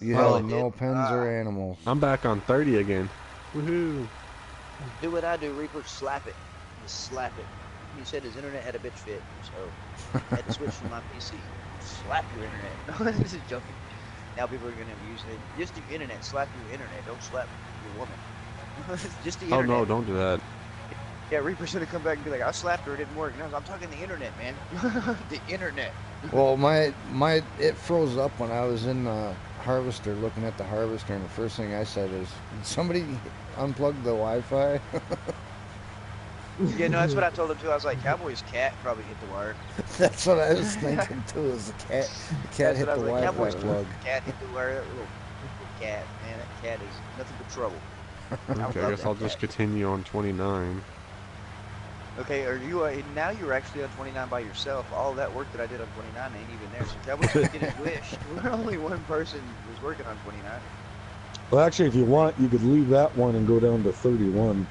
Yeah, Finally. no pens or animals. I'm back on 30 again. Woohoo! Do what I do, Reaper. Slap it. Just slap it. He said his internet had a bitch fit, so had to switch to my PC. Slap your internet. No, this is joking. Now people are gonna use it. Just the internet. Slap your internet. Don't slap your woman. Just the Oh internet. no, don't do that. Yeah, Reaper's gonna come back and be like, I slapped her, it didn't work. No, I'm talking the internet, man. The internet. Well, it froze up when I was in the harvester looking at the harvester, and the first thing I said is, "Did somebody unplug the Wi-Fi?" Yeah, no, that's what I told him too. I was like, Cowboy's cat probably hit the wire. That's what I was thinking too. Is the cat? The cat That's hit what I the was like. Wi-Fi Cowboy's plug. cat hit the wire. That little cat, man. That cat is nothing but trouble. Okay, I guess I'll just continue on 29. Okay, are you now you're actually on 29 by yourself? All that work that I did on 29 ain't even there. So Cowboy's gonna get his wish. Only one person was working on 29. Well, actually, if you want, you could leave that one and go down to 31.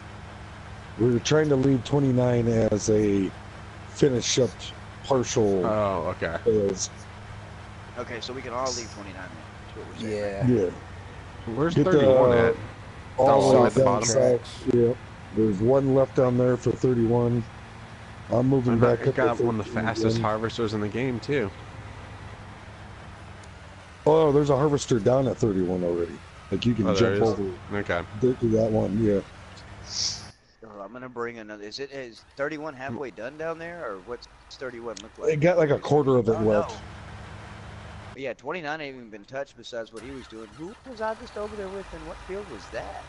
We were trying to leave 29 as a finish up partial. Oh, okay. Sales. Okay, so we can all leave 29 then. That's what we're saying. Yeah. Yeah. Where's Get 31 at? All the way at the down bottom. south. Yeah. There's one left down there for 31. I'm moving back It up. got to one of the 31 fastest again. harvesters in the game too. Oh, there's a harvester down at 31 already. Like you can Oh, there jump is? over Okay. to that one. Yeah. Oh, I'm gonna bring another. Is 31 halfway done down there, or what's 31 look like? It got like a quarter of it Oh, left. no. But yeah, 29 ain't even been touched besides what he was doing. Who was I just over there with, and what field was that?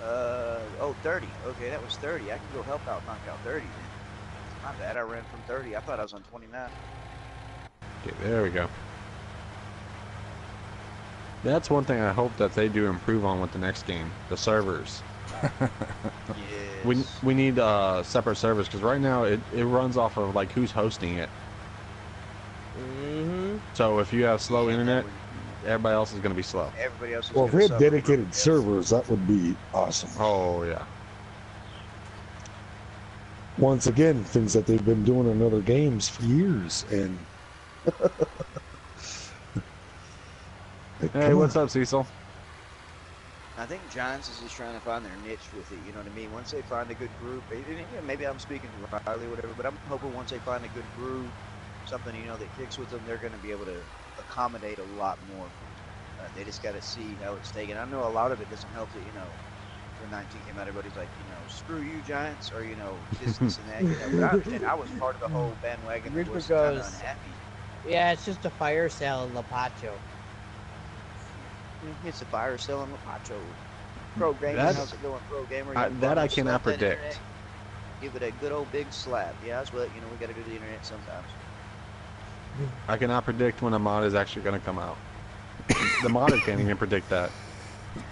Oh, 30. Okay, that was 30. I can go help out, knock out 30 then. My bad, I ran from 30. I thought I was on 29. Okay, there we go. That's one thing I hope that they do improve on with the next game, the servers. Yes. We need separate servers because right now it runs off of like who's hosting it. Mm-hmm. So if you have slow Yeah, internet, that everybody else is going to be slow. Everybody else is Well, if gonna we had suffer. dedicated Yes. servers, that would be awesome. Oh yeah. Once again, things that they've been doing in other games for years, and Hey, what's up, Cecil? I think Giants is just trying to find their niche with it. You know what I mean? Once they find a good group, maybe I'm speaking too highly, whatever. But I'm hoping once they find a good group, something that kicks with them, they're going to be able to accommodate a lot more. They just got to see how it's taken. I know a lot of it doesn't help that when 19 came out, everybody's like, screw you, Giants, or this and that. But I understand. I was part of the whole bandwagon. That Reaper was kind of goes, unhappy. Yeah, it's just a fire sale in Lapacho. It's a fire selling macho. Pro gamer, That- how's it going, pro gamer? that I cannot Slap that predict. internet, give it a good old big slap. Yeah, that's what we got to do to the internet sometimes. I cannot predict when a mod is actually going to come out. The modders can't even predict that.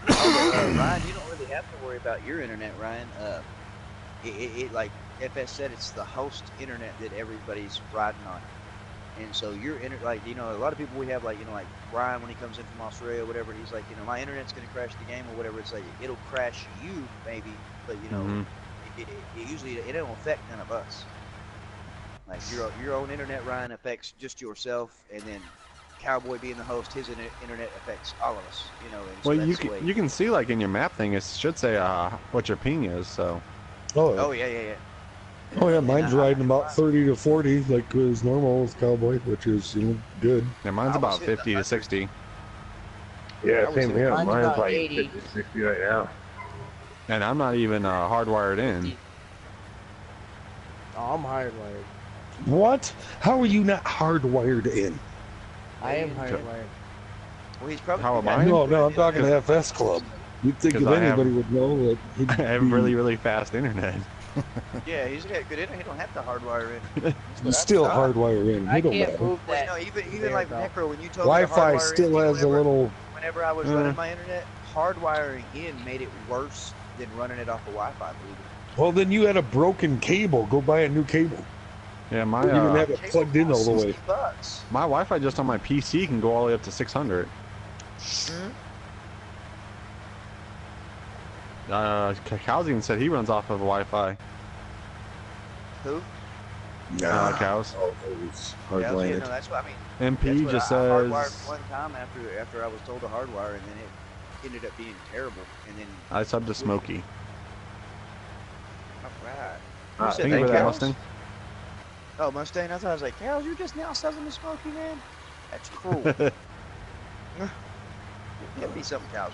Ryan, you don't really have to worry about your internet, Ryan. It like FS said, it's the host internet that everybody's riding on. And so your a lot of people we have like Ryan when he comes in from Australia or whatever, he's like, my internet's gonna crash the game or whatever. It's like it'll crash you maybe, but it usually it don't affect none of us. Like your own internet, Ryan, affects just yourself, and then Cowboy being the host, his internet affects all of us. And so Well, that's the way. you can see like in your map thing, it should say what your ping is. So. Oh yeah. Oh yeah, mine's riding about 30 to 40, like as normal with Cowboy, which is good. Yeah, mine's I about was hitting 50 to 60. Yeah, was same in- here. mine's Mine's about like 80. 50, 60 right now. And I'm not even hardwired in. Oh, I'm hardwired. What? How are you not hardwired in? I am hardwired. Well, he's probably How am I? No, I'm talking to FS Club. You'd think if 'Cause I have- anybody would know that he'd I have be- really, really fast internet. Yeah, he's got good internet. He don't have to hardwire in. You still hardwire in. I It don't can't matter. move Well, that. even there, like though. Necro, when you told me to Wi-Fi hardwire still in, has a little. Whenever I was running my internet, hardwiring in made it worse than running it off of Wi-Fi. Believe it. Well, then you had a broken cable. Go buy a new cable. Yeah, my You didn't even have The it cable plugged in all costs the way. $60. my Wi-Fi just on my PC can go all the way up to 600. Calzian said he runs off of Wi-Fi. Who? cows. Always Yeah, hardline no, it. that's what I mean. That's MP what just I hardwired says one time after I was told to hardwire, and then it ended up being terrible. And then I subbed to Smokey. all right. Ah, You said Thank you that for that, cows? Mustang. Oh, Mustang. I thought I was like, cows. You just now subbing to Smokey, man. That's cruel. Give me some cows.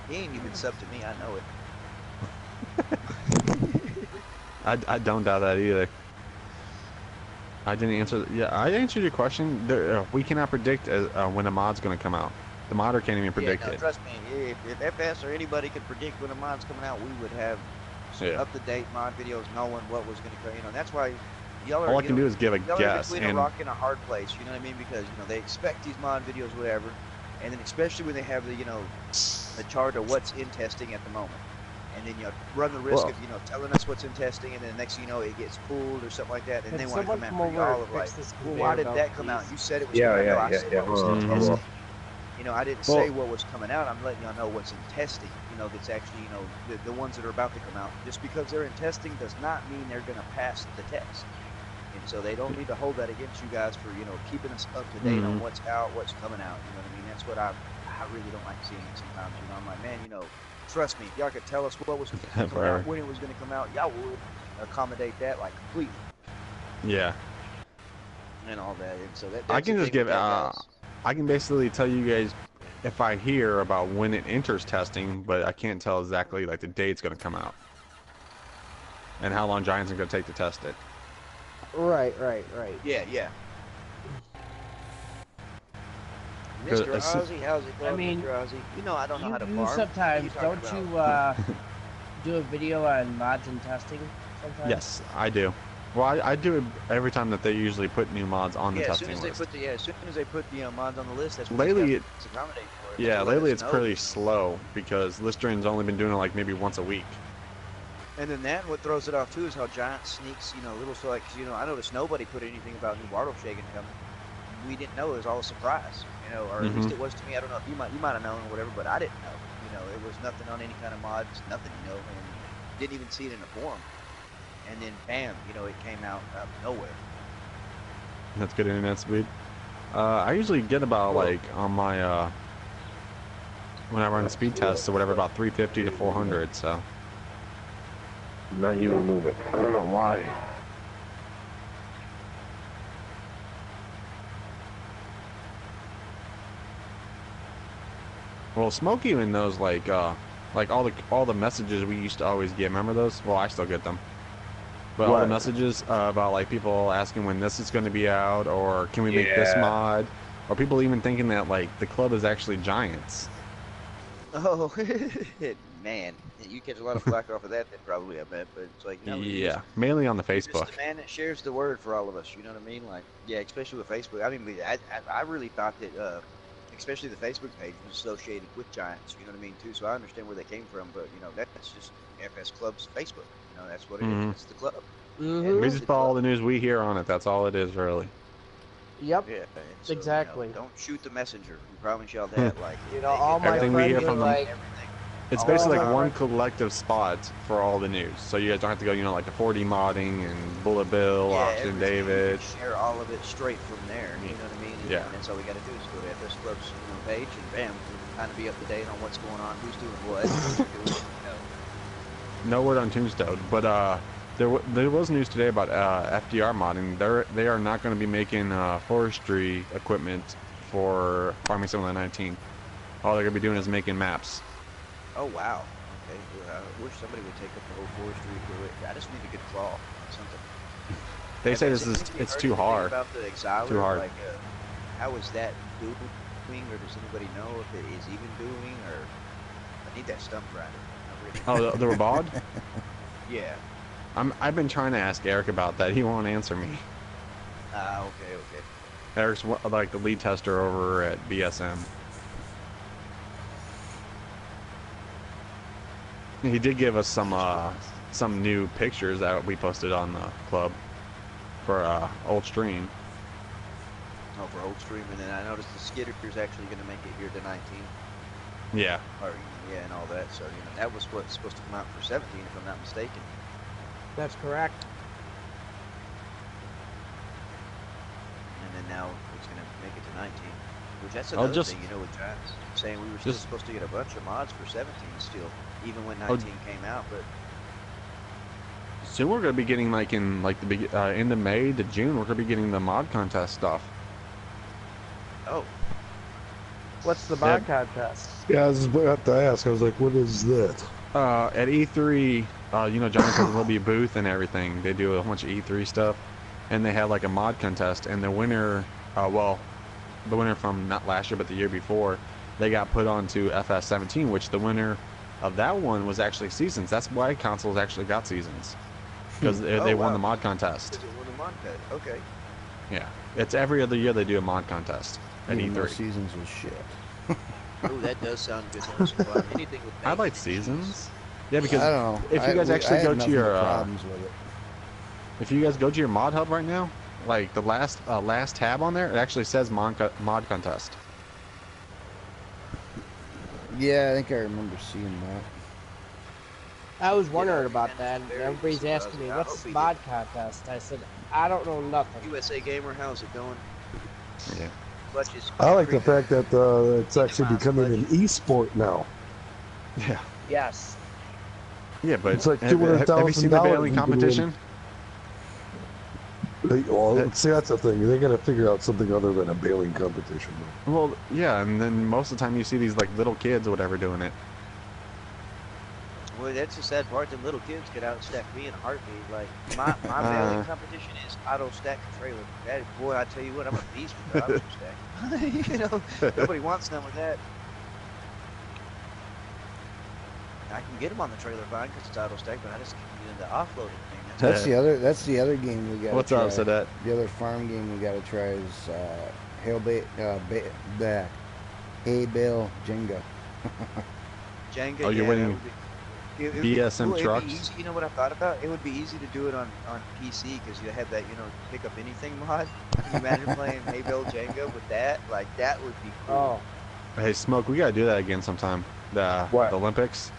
He ain't even subbed to me. I know it. I don't doubt that either. I didn't answer. Yeah, I answered your question. We cannot predict when a mod's going to come out. The modder can't even predict No, it. trust me. If FS or anybody could predict when a mod's coming out, we would have Yeah. up-to-date mod videos knowing what was going to come. That's why y'all are. All I can do is give a y'all are guess. between a rock and a hard place. You know what I mean? Because they expect these mod videos, whatever, and then especially when they have the the chart of what's in testing at the moment, and then you run the risk Well- of telling us what's in testing, and then the next thing you know it gets pulled or something like that, and Can they want to someone come come after over y'all and of like, fix this well, conveyor why did belt, that come out? please? You said it was Yeah, coming yeah, out. No, I yeah, said yeah, what was hold in on, hold on. testing. I didn't Well- say what was coming out. I'm letting y'all know what's in testing. That's actually, the ones that are about to come out. Just because they're in testing does not mean they're going to pass the test. And so they don't need to hold that against you guys for, keeping us up to date on what's out, what's coming out. You know what I mean? That's what I really don't like seeing it sometimes. I'm like, man, trust me, if y'all could tell us what was coming Forever. out, when it was going to come out, y'all would accommodate that like completely Yeah. and all that. And so that's I can the just thing give. with that, guys. I can basically tell you guys if I hear about when it enters testing, but I can't tell exactly like the day it's going to come out and how long Giants are going to take to test it. Right. Yeah. 'Cause Mr. as soon- Ozzy, how's it going, mean, Mr. Ozzy? I don't know how to You farm. sometimes What are you don't talking you do a video on mods and testing sometimes? Yes, I do. Well, I do it every time that they usually put new mods on the Yeah, as soon testing as list. they put the mods on the list, that's when Lately, these it, guys accommodate for it. yeah, To let lately us it's know. pretty slow because Listerion's only been doing it like maybe once a week. And then what throws it off too is how Giant sneaks, little so like, I noticed nobody put anything about new Bartle Shagan coming. We didn't know. It was all a surprise, or at least it was to me. I don't know if you might have known or whatever, but I didn't know. It was nothing on any kind of mods, nothing, and didn't even see it in the forum. And then bam, it came out of nowhere. That's good internet speed. I usually get about like on my when I run speed tests or whatever about 350 to 400. So Not even moving. I don't know why. well, Smokey even knows like all the messages we used to always get. Remember those? Well, I still get them. But all the What? messages about like people asking when this is going to be out, or can we make this Yeah. mod, or people even thinking that like the club is actually Giants. Oh, man, you catch a lot of flack off of that. Then probably I bet, but it's like Yeah, mainly on the you're Facebook. just the man that shares the word for all of us. You know what I mean? Like, yeah, especially with Facebook. I mean, I really thought that, especially the Facebook page was associated with Giants. You know what I mean too. So I understand where they came from, but that's just FS Club's Facebook. That's what it is. It's the club. Mm-hmm. We just put all the news we hear on it. That's all it is, really. Yep. Yeah, and so, Exactly. don't shoot the messenger. We promise y'all that. Like, all my Everything we hear friends are from them- like, everything. It's Oh, basically my like one friend. collective spot for all the news. So you guys don't have to go, like the 4D modding and Bullet Bill, Oxygen everything. David. You can share all of it straight from there. You know what I mean? And, Yeah. and that's all we got to do is go to FS Club's page and bam, we'll kind of be up to date on what's going on, who's doing what, what they're doing. No word on Tombstone, but there was news today about FDR modding. They are not going to be making forestry equipment for Farming Simulator 19. All they're going to be doing is making maps. Oh wow. Okay. Well, I wish somebody would take up the whole forestry equipment. I just need a good claw or something. They say Has it's anybody heard too anything hard. about the Exiler? Too hard. Like, how is that doing, or does anybody know if it is even doing, or I need that stump grinder. I really. Oh, the Rabod? Yeah. I've been trying to ask Eric about that. He won't answer me. Okay. Eric's like the lead tester over at BSM. He did give us some new pictures that we posted on the club for old stream. Oh, for old stream, and then I noticed the skitter's actually going to make it here to 19, Yeah. or and all that. So that was what's supposed to come out for 17, if I'm not mistaken. that's correct. and now it's gonna make it to 19. Which that's I'll another just- thing, you know, with Giants saying we were still Just- supposed to get a bunch of mods for 17 still, even when Oh. 19 came out. But Soon we're gonna be getting like in like the end of May to June. We're gonna be getting the mod contest stuff. oh, What's the Yeah. mod contest? Yeah, I was about to ask. I was like, what is that? At E3, you know, Giants has a little booth and everything. They do a bunch of E3 stuff, and they have like a mod contest. And the winner, well, the winner from not last year but the year before, they got put onto FS17, which the winner of that one was actually Seasons. That's why consoles actually got Seasons, because they Oh, won wow. the mod contest. is it one of the mod pad? Okay. Yeah, it's every other year they do a mod contest at Even though E3. Seasons was shit. Oh, that does sound good. That was some fun. Anything with I like bacon and cheese. Seasons. Yeah, because I don't know. if you guys actually I go had to nothing your but problems with it. if you guys go to your mod hub right now, like the last tab on there, it actually says mod contest. Yeah, I think I remember seeing that. I was Yeah, wondering about and that. it's And very everybody's surprising. asking me, I what's hope he mod contest? I said, I don't know nothing. USA Gamer, how's it going? Yeah. Clutches. I like the fact that it's actually becoming an e-sport now. Yeah. Yes. Yeah, but It's like have you seen the $200,000 bailing you can competition? Well, see, that's the thing. They got to figure out something other than a bailing competition. Well, yeah, and then most of the time you see these like little kids or whatever doing it. Well, that's the sad part. The little kids could outstack me in a heartbeat. Like my bailing competition is auto stack the trailer. That boy, I tell you what, I'm a beast with the auto stack. You know, nobody wants none with that. I can get them on the trailer fine because it's auto stack, but I just can't get into offloading thing. That's the other. That's the other game we got. What's try. up, Sadet? The other farm game we got to try is Hay Bale Jenga. Jenga. Oh, you're yeah, winning that would be- it'd BSM it'd trucks? Be easy. You know what I thought about? It would be easy to do it on PC because you have that, you know, pick up anything mod. Can you imagine playing Hay Bale Jenga with that? Like that would be cool. Oh, Hey, Smoke, we gotta do that again sometime. The What? Olympics.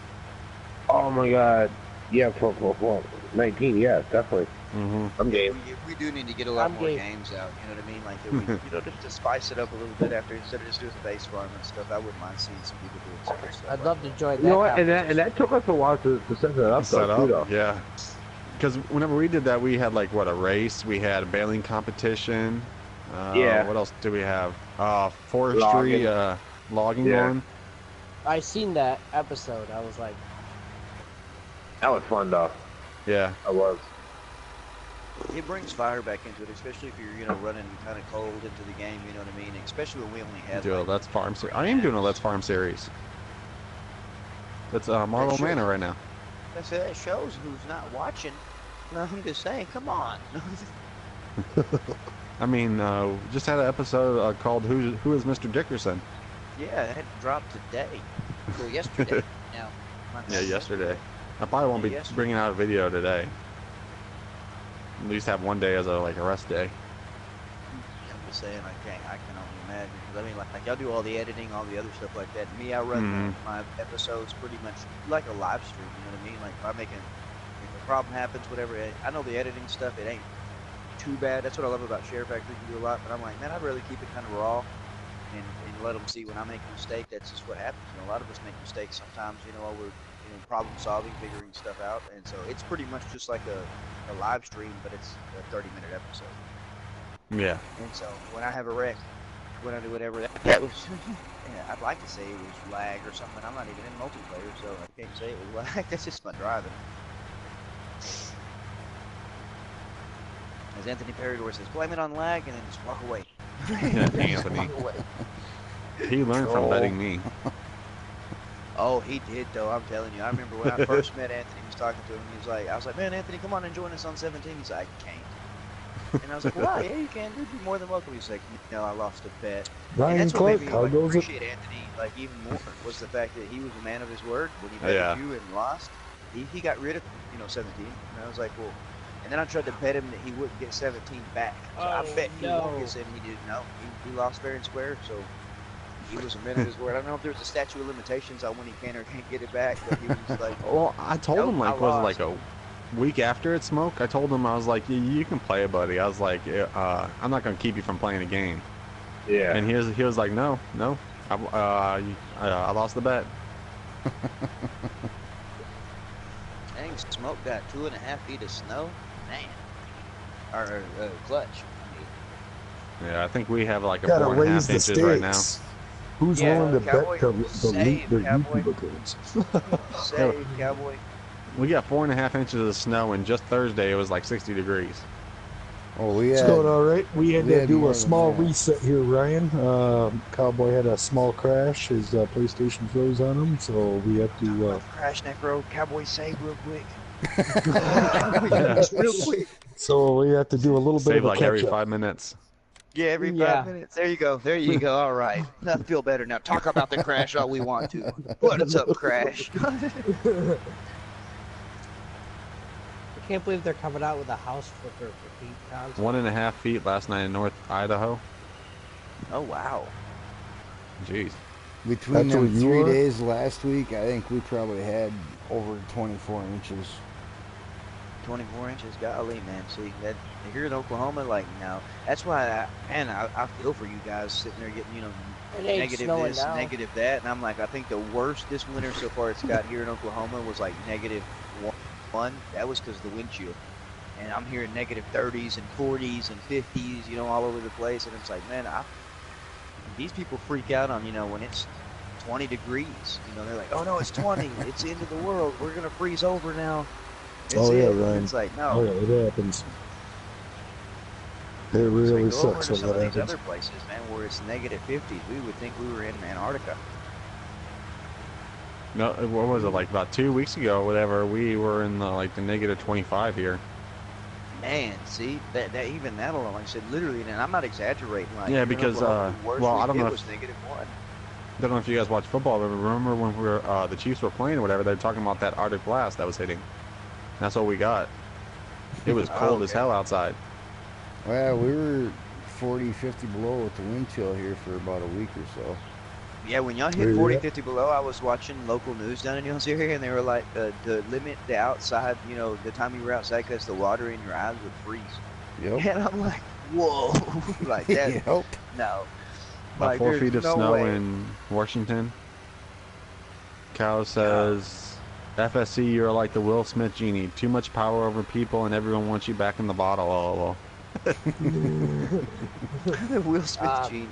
Oh my god. Yeah, for 19, yeah, definitely. Mm-hmm. I'm game. We do need to get a lot I'm more game. games out. You know what I mean? Like that we, you know, just to spice it up a little bit after instead of just doing the base farm and stuff. I wouldn't mind seeing some people doing some good stuff. I'd like love to that. join that. You know what? And competition. that took us a while to set that up, Set though, too, up, though. yeah. Because whenever we did that, we had like what, a race. We had a bailing competition. Yeah. What else do we have? Forestry, logging Yeah. one. I seen that episode. I was like, That was fun, though. Yeah. I was. It brings fire back into it, especially if you're, you know, running kind of cold into the game. You know what I mean? Especially when we only have. Do a like, Let's Farm series. I am doing a Let's Farm series. That's Marvel That Manor right now. I said that shows who's not watching. No, I'm just saying. Come on. I mean, just had an episode called "Who is Mr. Dickerson?" Yeah, it had dropped today. Well, yesterday. Now. Yeah, yesterday. I probably won't be Yesterday. bringing out a video today. At least have one day as a rest day. I'm just saying, I can only imagine. 'Cause I mean, like y'all do all the editing, all the other stuff like that. Me, I run my episodes pretty much like a live stream. You know what I mean? Like if I'm making, if a problem happens, whatever. I know the editing stuff. It ain't too bad. That's what I love about Share Factory. You do a lot, but I'm like, man, I'd rather keep it kind of raw and let them see when I make a mistake. That's just what happens. You know, a lot of us make mistakes sometimes. You know, while we're problem solving, figuring stuff out, and so it's pretty much just like a live stream, but it's a 30-minute episode. Yeah. And so when I have a wreck, when I do whatever, that was, yeah, I'd like to say it was lag or something. I'm not even in multiplayer, so I can't say it was lag. That's just my driving. As Anthony Parador says, blame it on lag and then just walk away. Anthony. Walk away. He learned from betting me. Oh, he did though. I'm telling you. I remember when I first met Anthony. He was talking to him. He was like, I was like, man, Anthony, come on and join us on 17. He's like, I can't. And I was like, well, yeah, you can. Dude, you're more than welcome. He's like, no, I lost a bet. And Ryan that's what Clark, made me how like, goes it? appreciate Anthony like even more was the fact that he was a man of his word. When he bet Yeah. you and lost, he got rid of 17. And I was like, well. And then I tried to bet him that he wouldn't get 17 back. So I Oh, bet he won't no. get 17. He didn't know. He lost fair and square. So. He was a man of his word. I don't know if there's a statute of limitations on when he can or can't get it back, but he was like, Well, I told Nope, him I like was it lost. like week after it smoked, I told him, I was like, you can play it, buddy. I was like, I'm not gonna keep you from playing the game. Yeah. And he was like, no, I lost the bet. Dang, Smoke got 2.5 feet of snow, man. Or clutch. I mean, Yeah, I think we have like a Gotta 4.5 raise the inches right now. stakes. Who's Yeah, willing to Cowboy, bet to save, delete their Cowboy. YouTube accounts? save, cowboy. We got 4.5 inches of snow, and just Thursday it was like 60 degrees. Oh, we It's had. going all right. We had we to had do more a than small that. reset here, Ryan. Cowboy had a small crash. His PlayStation froze on him, so we have Talk to. about the crash necro. Cowboy save real quick. Yeah. real quick. So we have to do a little bit Save of a like catch every up. 5 minutes. Yeah, every Yeah. 5 minutes. There you go. There you go. All right. I feel better now. Talk about the crash all we want to. What's up, crash? I can't believe they're coming out with a house flipper for Pete Townsend. 1.5 feet last night in North Idaho. Oh, wow. Jeez. Between That's where them you 3 were? days last week, I think we probably had over 24 inches. 24 inches. Golly, man. See, that here in Oklahoma, like, no. That's why, I feel for you guys sitting there getting, It ain't negative snowing this, now. negative that. And I'm like, I think the worst this winter so far it's got here in Oklahoma was like -1. That was because of the wind chill. And I'm hearing negative 30s and 40s and 50s, all over the place. And it's like, man, these people freak out on, when it's 20 degrees. They're like, oh no, it's 20. It's the end of the world. We're going to freeze over now. It's Oh, yeah, it. And Ryan. it's like, no. Oh yeah, it happens. It So really we go over sucks to when some of that these happens. other places, man, where it's negative 50s. We would think we were in Antarctica. No, what was it, like about 2 weeks ago, whatever? We were in the negative 25 here. Man, see that even that alone, like I said, literally, and I'm not exaggerating. Like, Yeah, here in because, Oklahoma, the worst well, we I don't hit know was if- -1. Don't know if you guys watch football, but remember when the Chiefs were playing or whatever, they were talking about that Arctic blast that was hitting. That's what we got. It was cold as Okay. hell outside. Well, we were 40, 50 below with the wind chill here for about a week or so. Yeah, when y'all Where hit you 40, at? 50 below, I was watching local news down in y'all's area, and they were like, to limit the outside, the time you were outside, because the water in your eyes would freeze. Yep. And I'm like, whoa, like that, Yep. no. About Like, 4 there's feet of no snow way. in Washington. Cal says, FSC, you're like the Will Smith genie. Too much power over people, and everyone wants you back in the bottle. LOL. The Will Smith gene.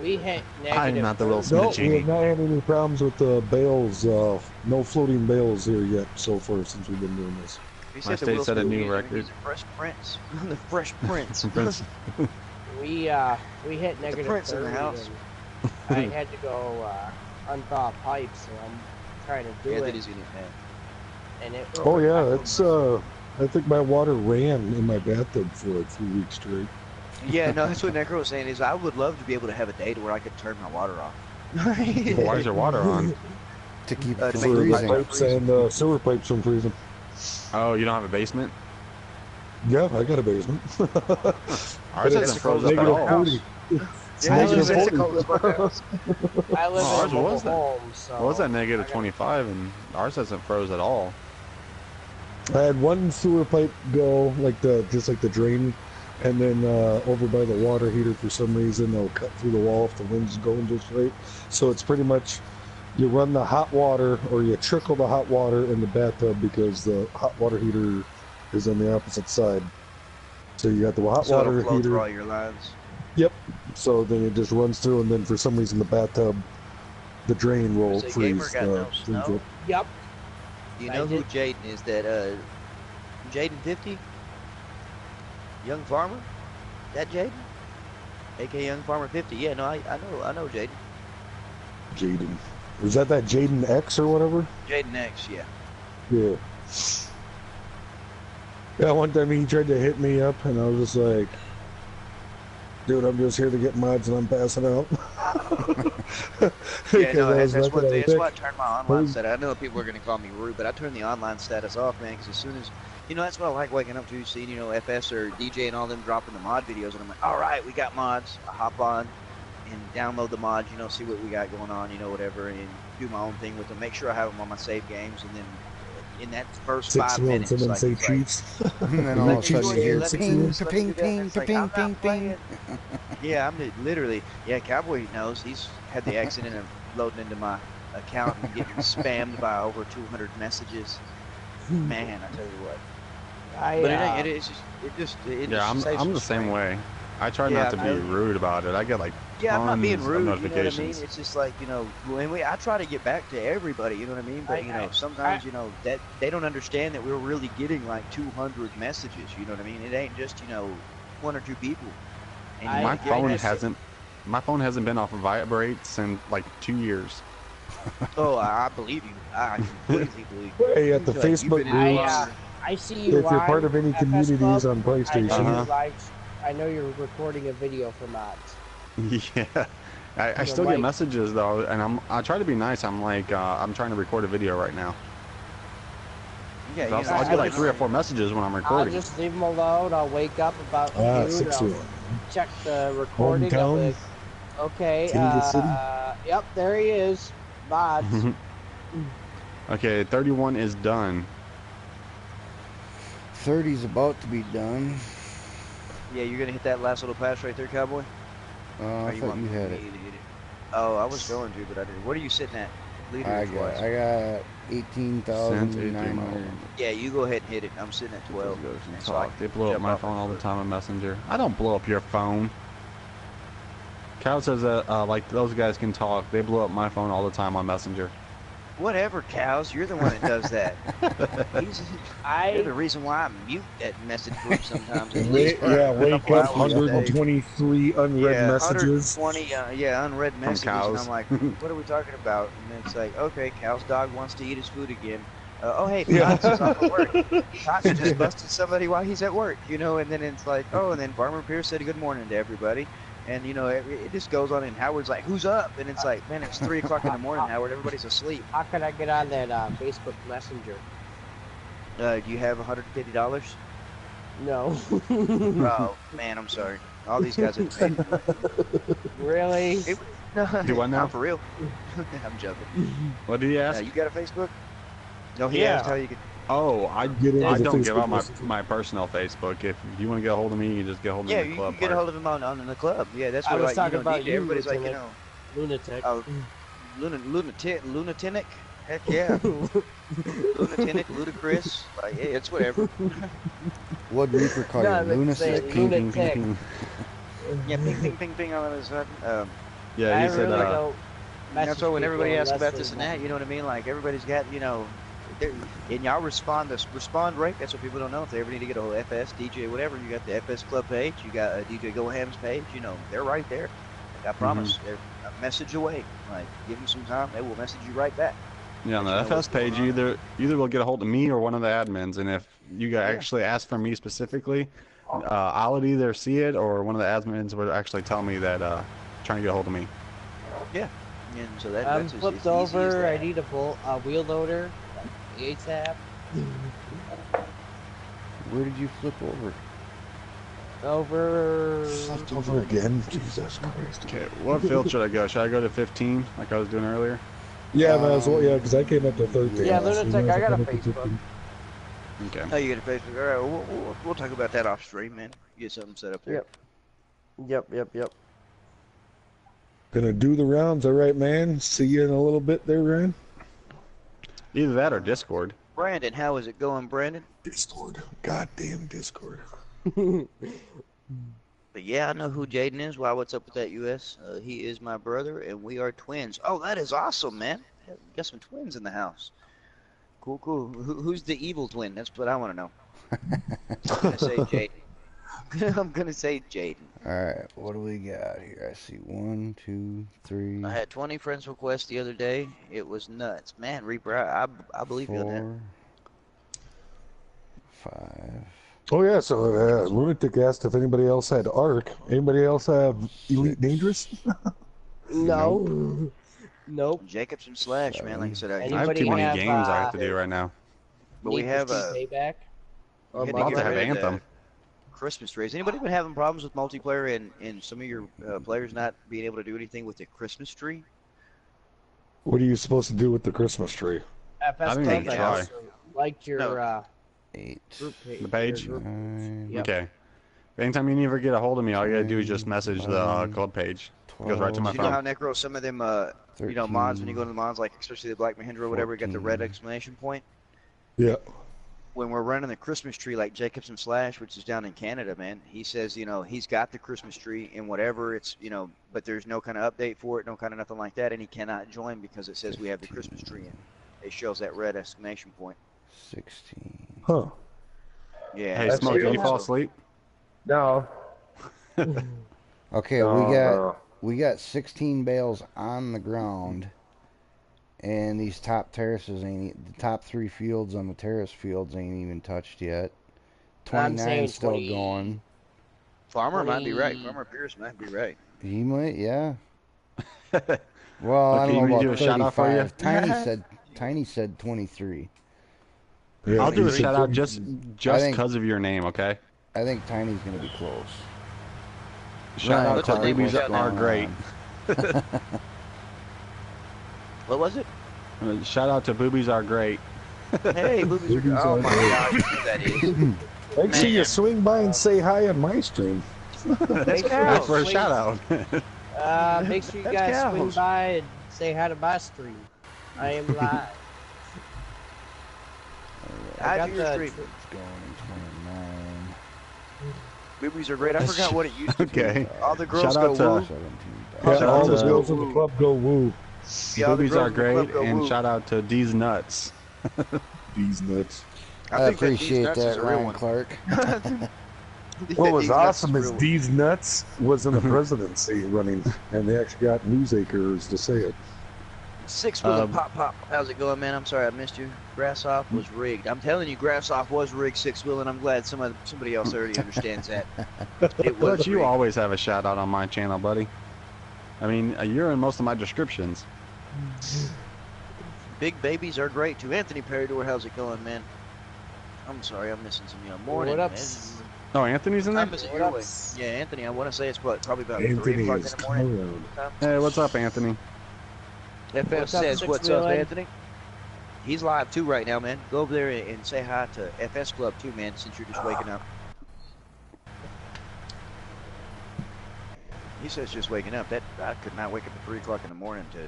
We hit negative. I am not the Will 30. Smith No, we genie. have not had any problems with the bales. No floating bales here yet so far since we've been doing this. He My said the state Will set a Smith new gene, record. He's a Fresh Prince. The Fresh Prince. Prince. We hit negative prince in the 30, house. and I had to go unthaw pipes, so I'm trying to do Yeah, that it. is in it, man. And it. Oh yeah, it's I think my water ran in my bathtub for like 3 weeks straight. Yeah, no, that's what Necro was saying. Is I would love to be able to have a day to where I could turn my water off. Well, why is your water on? To keep To it make from the Freeze freezing. pipes and sewer pipes from freezing. Oh, you don't have a basement? Yeah, I got a basement. Ours But hasn't it's froze up at negative all. 40. It's Yeah, negative it's a 40. I live Oh, in ours a mobile was that. home, so. What was that, negative I gotta- 25, and ours hasn't froze at all. I had one sewer pipe go just like the drain, and then over by the water heater for some reason they'll cut through the wall if the wind's going just right. So it's pretty much you run the hot water or you trickle the hot water in the bathtub because the hot water heater is on the opposite side. So you got the hot So it'll water flow through heater. all your lines. Yep. So then it just runs through, and then for some reason the bathtub, the drain will Say Gamer freeze. got no freeze snow? it. Yep. You I know who did. Jaden is? That Jaden 50, Young Farmer. That Jaden, aka Young Farmer 50. Yeah, no, I know Jaden. Jaden. Is that Jaden X or whatever? Jaden X, yeah. Yeah. Yeah, one time he tried to hit me up, and I was just like, dude, I'm just here to get mods, and I'm passing out. Yeah, Because no, I was that's looking at that's it. why I turned my online status. I know people are gonna call me rude, but I turned the online status off, man, because as soon as that's what I like waking up to, seeing FS or DJ and all them dropping the mod videos, and I'm like, all right, we got mods. I hop on and download the mods, see what we got going on, whatever, and do my own thing with them. Make sure I have them on my save games, and then in that first 6 5 months and minutes, then like say it's like, Chiefs. And then all let of a me sudden do you it, hear let me do ping, this, let me ping, do that, and ping, it's like I'm ping, not ping, ping. playing. Yeah, I'm literally. Yeah, Cowboy knows. He's had the accident of loading into my account and getting spammed by over 200 messages. Man, I tell you what. But it ain't. It Yeah, just saves I'm some the same strain. way. I try Yeah, not to I'm be telling you. rude about it. I get like Yeah, I'm not being tons of rude. You know what I mean? notifications. It's just like when I try to get back to everybody. You know what I mean? But sometimes that they don't understand that we're really getting like 200 messages. You know what I mean? It ain't just one or two people. And My if they phone miss it, hasn't my phone hasn't been off of vibrate in like 2 years. oh, I believe you. I completely believe you. Hey, at the Like you've Facebook been in it groups, longer. I see you if you're part live of any FS communities Club. on I know PlayStation, you're Uh-huh. live. I know you're recording a video for mods. Yeah. I So still get Mike, messages though, and I try to be nice. I'm like I'm trying to record a video right now. Yeah, 'Cause I'll I get so like 3 or just 4 messages when I'm I'll recording. just leave them alone. I'll wake up about noon. 6-1. I'll check the recording. I'll be Hometown, like, okay, Kansas City. yep, there he is. Mods. Okay, 31 is done. 30's about to be done. yeah, you're gonna hit that last little pass right there, Cowboy. I Or you thought want you had me it. to hit it? Oh, I was going to, but I didn't. What are you sitting at, leaderage wise? I got Sent a 18,900. Yeah, you go ahead and hit it. I'm sitting at 12, and so I Talk. They can blow up jump my off phone all the real time on Messenger. I don't blow up your phone. Cal says that like those guys can talk. They blow up my phone all the time on Messenger. Whatever, cows. You're the one that does that. He's, you're the I reason why I mute that message group sometimes, at least for Yeah, a wake couple up, hours a day. 123 unread Yeah, messages. 120, unread From messages, and I'm cows. like, what are we talking about? And it's like, okay, Cal's dog wants to eat his food again. Oh, hey, Yeah. Tots is off of work. Tots just busted somebody while he's at work, and then it's like, oh, and then Farmer Pierce said good morning to everybody. And, it just goes on, and Howard's like, who's up? And it's like, man, it's 3 o'clock in the morning, Howard. Everybody's asleep. how can I get on that Facebook Messenger? Do you have $150? No. Oh, man, I'm sorry. All these guys have paid. Really? No, Do I now? not for real. I'm joking. What did he ask? You got a Facebook? No, he Yeah. asked how you could. Oh, I Get into I the don't give Facebook out Messenger. my personal Facebook. If you want to get a hold of me, you can just get a hold of me Yeah, in the you club can get a part. hold of him on the club. Yeah, that's I where was talking about DJ, you, everybody's like, Lieutenant. Lunatic. oh, lunatic. Heck yeah, lunatic, ludicrous. Like, hey, it's whatever. What'd Reaper call No, you? I meant to say Lunatic? Ping, ping, ping, lunatic. ping. Yeah, ping, ping, ping, ping. All of a sudden, Yeah, I he said. really don't that's message why when people everybody asks unless about they this and want that, you know what I mean? Like everybody's got, and y'all respond this respond rate. That's what people don't know. If they ever need to get a whole FS, DJ, whatever, you got the FS Club page, you got a DJ Go Ham's page. They're right there. Like, I promise, they're a message away. Like, give them some time, they will message you right back. Yeah, on the Let you know FS what's going page, on. either will get a hold of me or one of the admins, and if you guys Yeah. actually ask for me specifically, I'll either see it or one of the admins will actually tell me that trying to get a hold of me. Yeah, and so that, I'm that's as flipped easy as over. I that. need a wheel loader, ASAP. Where did you flip over? Over. Flipped over again. Jesus Christ. Okay, what field should I go? Should I go to 15 like I was doing earlier? Yeah, might as well. Yeah, because I came up to 13. Yeah, so Lunatic, might as I got well a come up to Facebook. 15. Okay. Oh, you get a Facebook. All right, we'll talk about that off stream, man. Get something set up there. Yep. Gonna do the rounds. All right, man. See you in a little bit there, Ryan. Either that or Discord. Brandon, how is it going, Brandon? Discord. Goddamn Discord. But yeah, I know who Jaden is. Why, what's up with that, US? He is my brother, and we are twins. Oh, that is awesome, man. We got some twins in the house. Cool. Who's the evil twin? That's what I want to know. I'm going to say Jaden. I'm going to say Jaden. Alright, what do we got here? I see 1, 2, 3, I had 20 friends requests the other day. It was nuts. Man, Reaper, I believe you on that. 4, 5. Oh yeah. So Lunatic asked if anybody else had Arc. Anybody else have Elite Dangerous? No. Nope. Jacobs and Slash, man. Like I said, I have Anybody too many have, games I have to do right now. but we Need have for Speed Payback. we Or had I'll to have get to have rid of the Anthem. Christmas trees. Anybody been having problems with multiplayer and some of your players not being able to do anything with the Christmas tree? What are you supposed to do with the Christmas tree? FS I didn't Club even I try. also liked your No. 8. group page. The page? your group page. 9, Yep. Okay. Anytime you never get a hold of me, all you gotta do is just 10, message the 11, club page. It 12, goes right to my You know how phone. Necro, some of them, you know, 13, mods, when you go to the mods, like especially the Black Mahindra or whatever, you got the red 14. exclamation point. Yeah. When we're running the Christmas tree, like Jacobson Slash, which is down in Canada, man, he says, you know, he's got the Christmas tree and whatever it's, you know, but there's no kind of update for it, no kind of nothing like that, and he cannot join because it says we have the Christmas tree in. It shows that red exclamation point. 16. Huh. Yeah. Hey, That's Smoke, did weird. you fall asleep? No. Okay, No, we got 16 bales on the ground, and these top terraces the top 3 fields on the terrace fields ain't even touched yet. I'm 29 saying still 20. going. Farmer might be right. 20. Farmer Pierce might be right. He might, yeah. Well, I Okay, don't you know want me to about do a shout out for you? 35. Tiny said 23. Yeah, I'll do a he said shout out 30. just think- because of your name, okay? I think Tiny's gonna be close. Shout Ryan out to Clark, Babies what's Are going Great. on? What was it? Shout out to Boobies Are Great. Hey, boobies are. Boobies Oh are my great. gosh, you know who that is. Make sure you Man. swing by and say hi on my stream. Make sure Ask you for a swing- shout out. Make sure you That's guys cows. swing by and say hi to my stream. I am live. I got do your the stream. It's going in 29. Boobies are great. I forgot what it used to be. Okay. All the girls Shout go out to- woo. 17. Yeah, Shout all out the to- girls in the club go woo. Yeah, all the Boobies girls Are in the club Great, go and woo. shout out to D's Nuts. These nuts. I think that D's appreciate Nuts is that, a real Ryan one. Clark. What was These nuts awesome is real one. D's Nuts was in the presidency running, and they actually got news anchors to say it. 6 wheeling Um, pop pop. How's it going, man? I'm sorry I missed you. Grass off was rigged. I'm telling you, grass off was rigged 6 wheeling. I'm glad somebody else already understands that. It was But you rigged. always have a shout out on my channel, buddy. I mean, you're in most of my descriptions. Big babies are great too. Anthony Peridor, how's it going, man? I'm sorry, I'm missing some morning. What up? Man. Oh, Anthony's in there? Time is it What your up? way? Yeah, Anthony. I want to say it's probably about 3 Anthony o'clock is in the morning. around. Time. Hey, what's up, Anthony? FF What's up, says, Six "What's up, Wheeling?" Anthony?" He's live too right now, man. Go over there and say hi to FS Club too, man. Since you're just waking up. He says just waking up. That I could not wake up at 3 o'clock in the morning to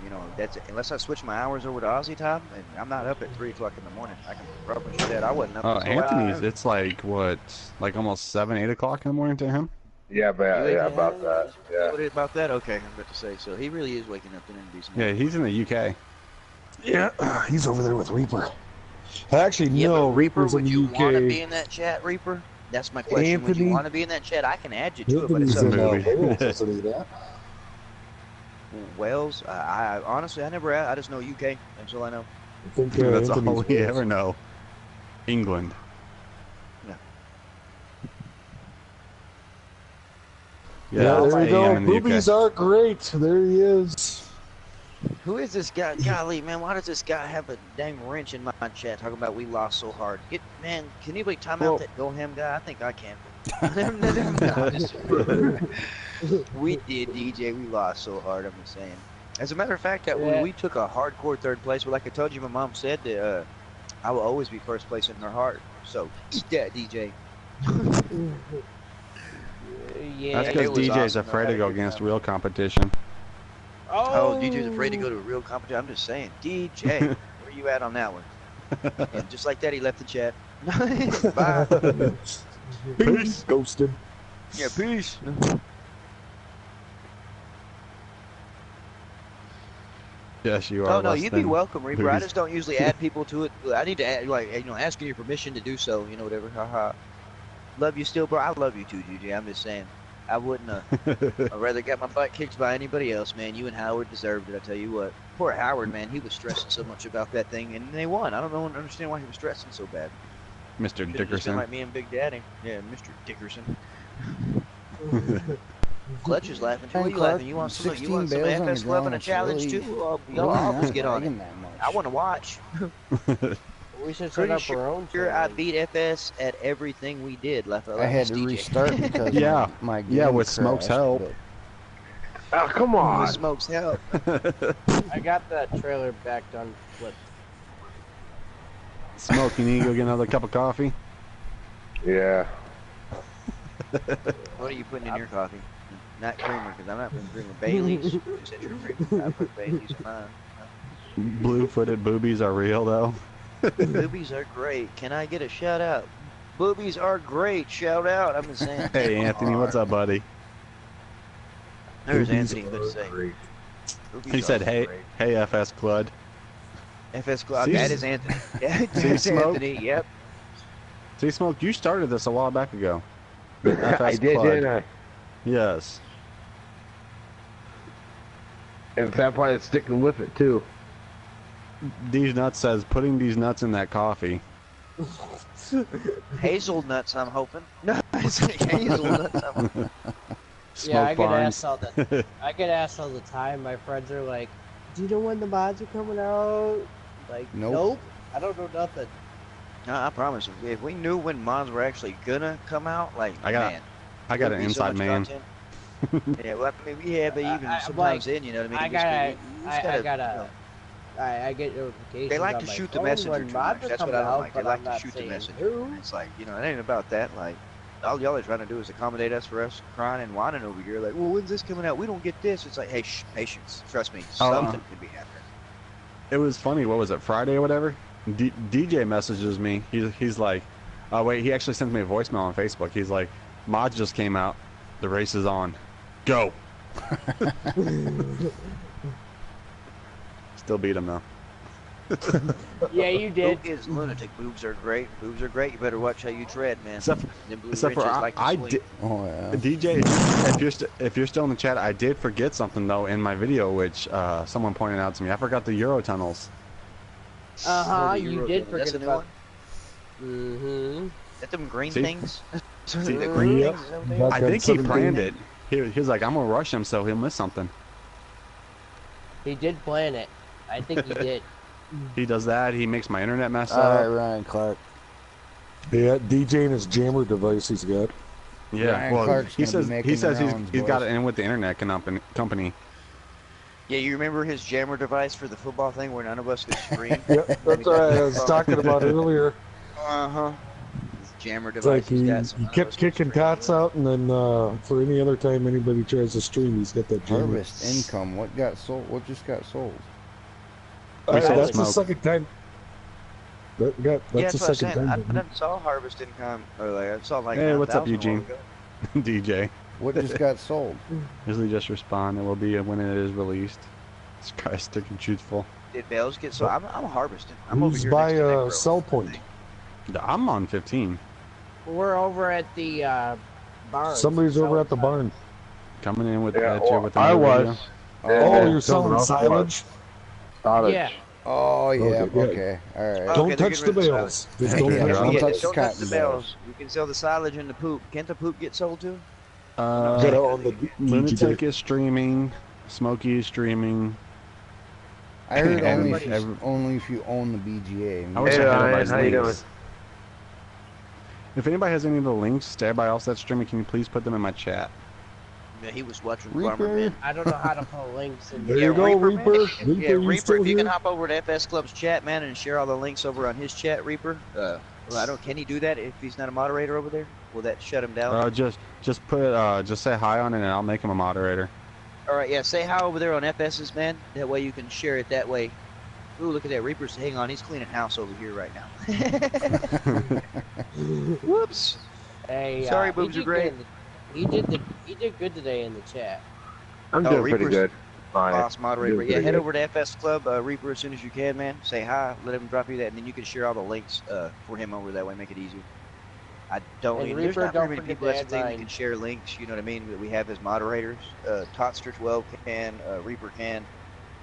you know, that's unless I switch my hours over to Aussie time, and I'm not up at 3 o'clock in the morning. I can promise you that I wasn't up. Oh, until Anthony's, it's like, what, like almost 7, 8 o'clock in the morning to him? Yeah, but You yeah, think- about that. Yeah. What about that? Okay, I'm about to say. So he really is waking up in a decent. Yeah, he's in the UK. Yeah, he's over there with Reaper. Actually, Yeah, no, but Reaper, Reaper's in would the you want to UK. be in that chat, Reaper? That's my question. Would Anthony- you want to be in that chat? I can add you to it, but Anthony's it's up in to movie. Wales, isn't he? That? Wales. I honestly, I never. I just know UK. That's all I know. I think That's all Anthony's we Wales. ever know. England. Yeah. Yeah, Yeah, it's there you go. AM in the UK. Boobies are great. There he is. Who is this guy? Golly, man, why does this guy have a dang wrench in my chat talking about we lost so hard? Man, can anybody time Well- out that go ham guy? I think I can. We did, DJ. We lost so hard. I'm just saying. As a matter of fact, that Yeah. we took a hardcore 3rd place. But like I told you, my mom said that I will always be 1st place in her heart. So eat that, DJ. Yeah. That's it because was DJ's awesome. I afraid had to a go good against time. real competition. Oh, DJ's afraid to go to a real competition. I'm just saying, DJ, where you at on that one? And just like that, he left the chat. Bye. Peace. Ghosted. Yeah, peace. Yes, you are. Oh no, less you'd be than welcome, Reaper. I boobies. just don't usually add people to it. I need to add, like, you know, asking your permission to do so. You know, whatever. Haha. Love you still, bro. I love you too, DJ. I'm just saying. I wouldn't. I'd rather get my butt kicked by anybody else, man. You and Howard deserved it. I tell you what. Poor Howard, man. He was stressing so much about that thing, and they won. I don't know, understand why he was stressing so bad. Mr. Could've just been Dickerson. like me and Big Daddy. Yeah, Mr. Dickerson. Clutch is laughing too. What are you Clark, laughing? You want some? You 16 want some bales on the FS Club and a ground, challenge really- too? I'll Really always not get on it. lagging that much. I want to watch. We should set Pretty up our own. Sure, I challenge. beat FS at everything we did. I had to DJ. restart because Yeah. my Yeah, game with Smoke's crashed, help. but Oh, come With on. Smoke's help. I got that trailer back done flipped. Smoke, you need to go get another cup of coffee? Yeah. What are you putting in your coffee? Not creamer, because I'm not putting creamer. Bailey's. You said your creamer. I put Bailey's in mine. Blue-footed boobies are real, though. Boobies are great. Can I get a shout out? Boobies are great. Shout out. I'm just saying. Hey, Anthony, what's up, buddy? There's Boobies Anthony. Good to say. Great. Boobies He are said, hey, great. hey, FS Clud. FS Club. See? That is Anthony. Yeah, See, that's Smoke? Anthony. Yep. See, Smoke, you started this a while back ago. I FS did, Clud. didn't I? Yes. In fact, why it's sticking with it too. These Nuts says, putting these nuts in that coffee. Hazelnuts, I'm hoping. No, it's like hazelnuts. Yeah, I Smoke get Barnes. asked all the I get asked all the time. My friends are like, "Do you know when the mods are coming out?" Like, Nope. nope. I don't know nothing. No, I promise. If we knew when mods were actually gonna come out, like, I got- man, I got there'd an be so inside much man. content. Yeah, well, I mean, we have it even I- sometimes like, in, you know what I mean? I We just- gotta, we just I gotta, you know, I get notifications. they like on to my shoot the phone messenger when too mods much. are That's what coming I don't out, like. They but like I'm to not shoot the saying messenger. who. It's like, you know, it ain't about that. Like, all y'all are trying to do is accommodate us for us crying and whining over here. Like, well, when's this coming out? We don't get this. It's like, hey, patience. Trust me, something could be happening. It was funny. What was it, Friday or whatever? DJ messages me. He's like, oh wait, he actually sent me a voicemail on Facebook. He's like, mods just came out. The race is on. Go. Still beat him though. Yeah, you did. Who is lunatic? Boobs are great. Boobs are great. You better watch how you tread, man. Except, Them blue except for wrenches I, like to I swing. did. Oh yeah. DJ, if you're still in the chat, I did forget something though in my video, which someone pointed out to me. I forgot the Euro tunnels. Uh huh. Oh, the You Euro did tunnel. That's forget a new about. one? Mm-hmm. Is that them green See? things? See? The green Yep. things? Is that what they Back are? I on think he 17. planned it. He was like, I'm gonna rush him so he'll miss something. He did plan it. I think he did. He does that. He makes my internet mess All right, up. Ryan Clark. Yeah, DJ and his jammer device he's got. Yeah. Ryan Well, Clark's he gonna be says making the rounds, he's got boys. it in with the internet company. Yeah, you remember his jammer device for the football thing where none of us could scream? Yep, that's what I was talking about earlier. Uh-huh. His jammer It's device like he's he, got. So he none of kept us could kicking scream. tots out, and then for any other time anybody tries to stream, he's got that jammer. Harvest income. What got sold? What just got sold? We sold That's the smoke. second time. That's Yeah, the that's what I'm second saying. I time. done saw Harvest Income, or like I saw like Hey, what's up, 9,000 a while Eugene? ago. DJ. What just got sold? Usually just respond. It will be when it is released. This guy's sticking truthful. Did Bells get so? I'm harvesting. I'm over Who's here by next to Nick Rose, Cell I Point? think. I'm on 15. We're over at the barn. Somebody's over at the barn. Coming in with Yeah, at you well, with the I new was. video. Oh, Oh, you're selling someone else silage? Silage. Yeah. oh yeah. Okay, yeah. Okay. All right. Oh, Don't okay, they're touch the getting rid of the bales. Just Yeah, don't yeah, touch don't the touch bales. Don't touch cotton the bales. bells. You can sell the silage and the poop. Can't the poop get sold too? Gotta own the Lunatic is streaming. Smokey is streaming. I heard only if, Everybody- only if you own the BGA. I wish Hey, I had Ryan, everybody's how you doing? links. If anybody has any of the links to everybody else that's streaming, can you please put them in my chat? Yeah, he was watching Reaper. Farmer Man. I don't know how to put links in. There Yeah, you go, Reaper, Reaper. man. Reaper, Yeah, you Reaper, still if you here? can hop over to FS Club's chat, man, and share all the links over on his chat, Reaper. Well, I don't. Can he do that if he's not a moderator over there? Will that shut him down? Just say hi on it and I'll make him a moderator. All right, yeah. Say hi over there on FS's, man. That way you can share it that way. Ooh, look at that. Reaper's. Hang on, he's cleaning house over here right now. Whoops. Hey, Sorry, he boobs did are great. good he did good today in the chat. I'm Oh, doing pretty Reaper's- good. Fine. Boss moderator. Doing Yeah, pretty head good. over to FS Club, Reaper, as soon as you can, man. Say hi, let him drop you that, and then you can share all the links for him over that way, make it easier. I don't. And There's Reaper, not don't very many forget people to that's the add thing that mine. can share links. You know what I mean? That we have as moderators. Totster 12 can, Reaper can.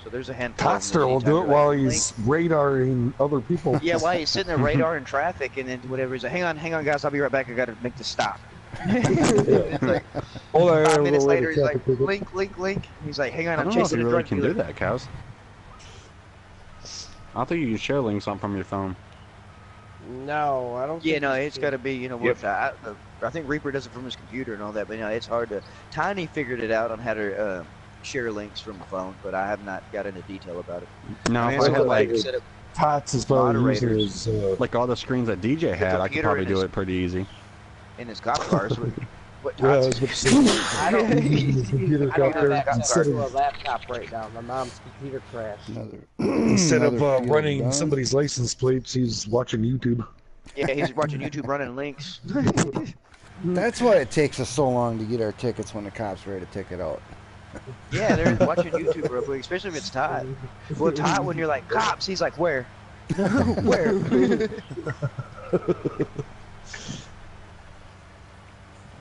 So there's a handful. of them that Totster will anytime do you're it while like, he's radaring other people. link- Yeah, while he's sitting there radar in traffic, and then whatever he's like, hang on, guys, I'll be right back. I got to make this stop. It's like Hold on, 5 we'll minutes wait later, a he's like, traffic ticket. link. He's like, hang on, I I'm don't know if chasing you a really drug can dealer. do that, cows. I don't think you can share links on from your phone. No, I don't. Yeah, think no, you it's can. got to be, you know, Yep. I think Reaper does it from his computer and all that, but you know, it's hard to. Tiny figured it out on how to share links from the phone, but I have not got into detail about it. No, I mean, if I it's had like like set up Tots is probably using moderators. his. Like all the screens that DJ had, I could computer probably in do his- it pretty easy. in his cop cars. What Yeah, I Tots? was about to say. I don't, His computer I don't got have there access instead to a of laptop right now. My mom's computer crashed. instead of Another field running done. somebody's license plates, he's watching YouTube. Yeah, he's watching YouTube running links. That's why it takes us so long to get our tickets when the cops write a ticket out. Yeah, they're watching YouTube real quick, especially if it's Todd. Well, Todd, when you're like, cops, he's like, where? Where?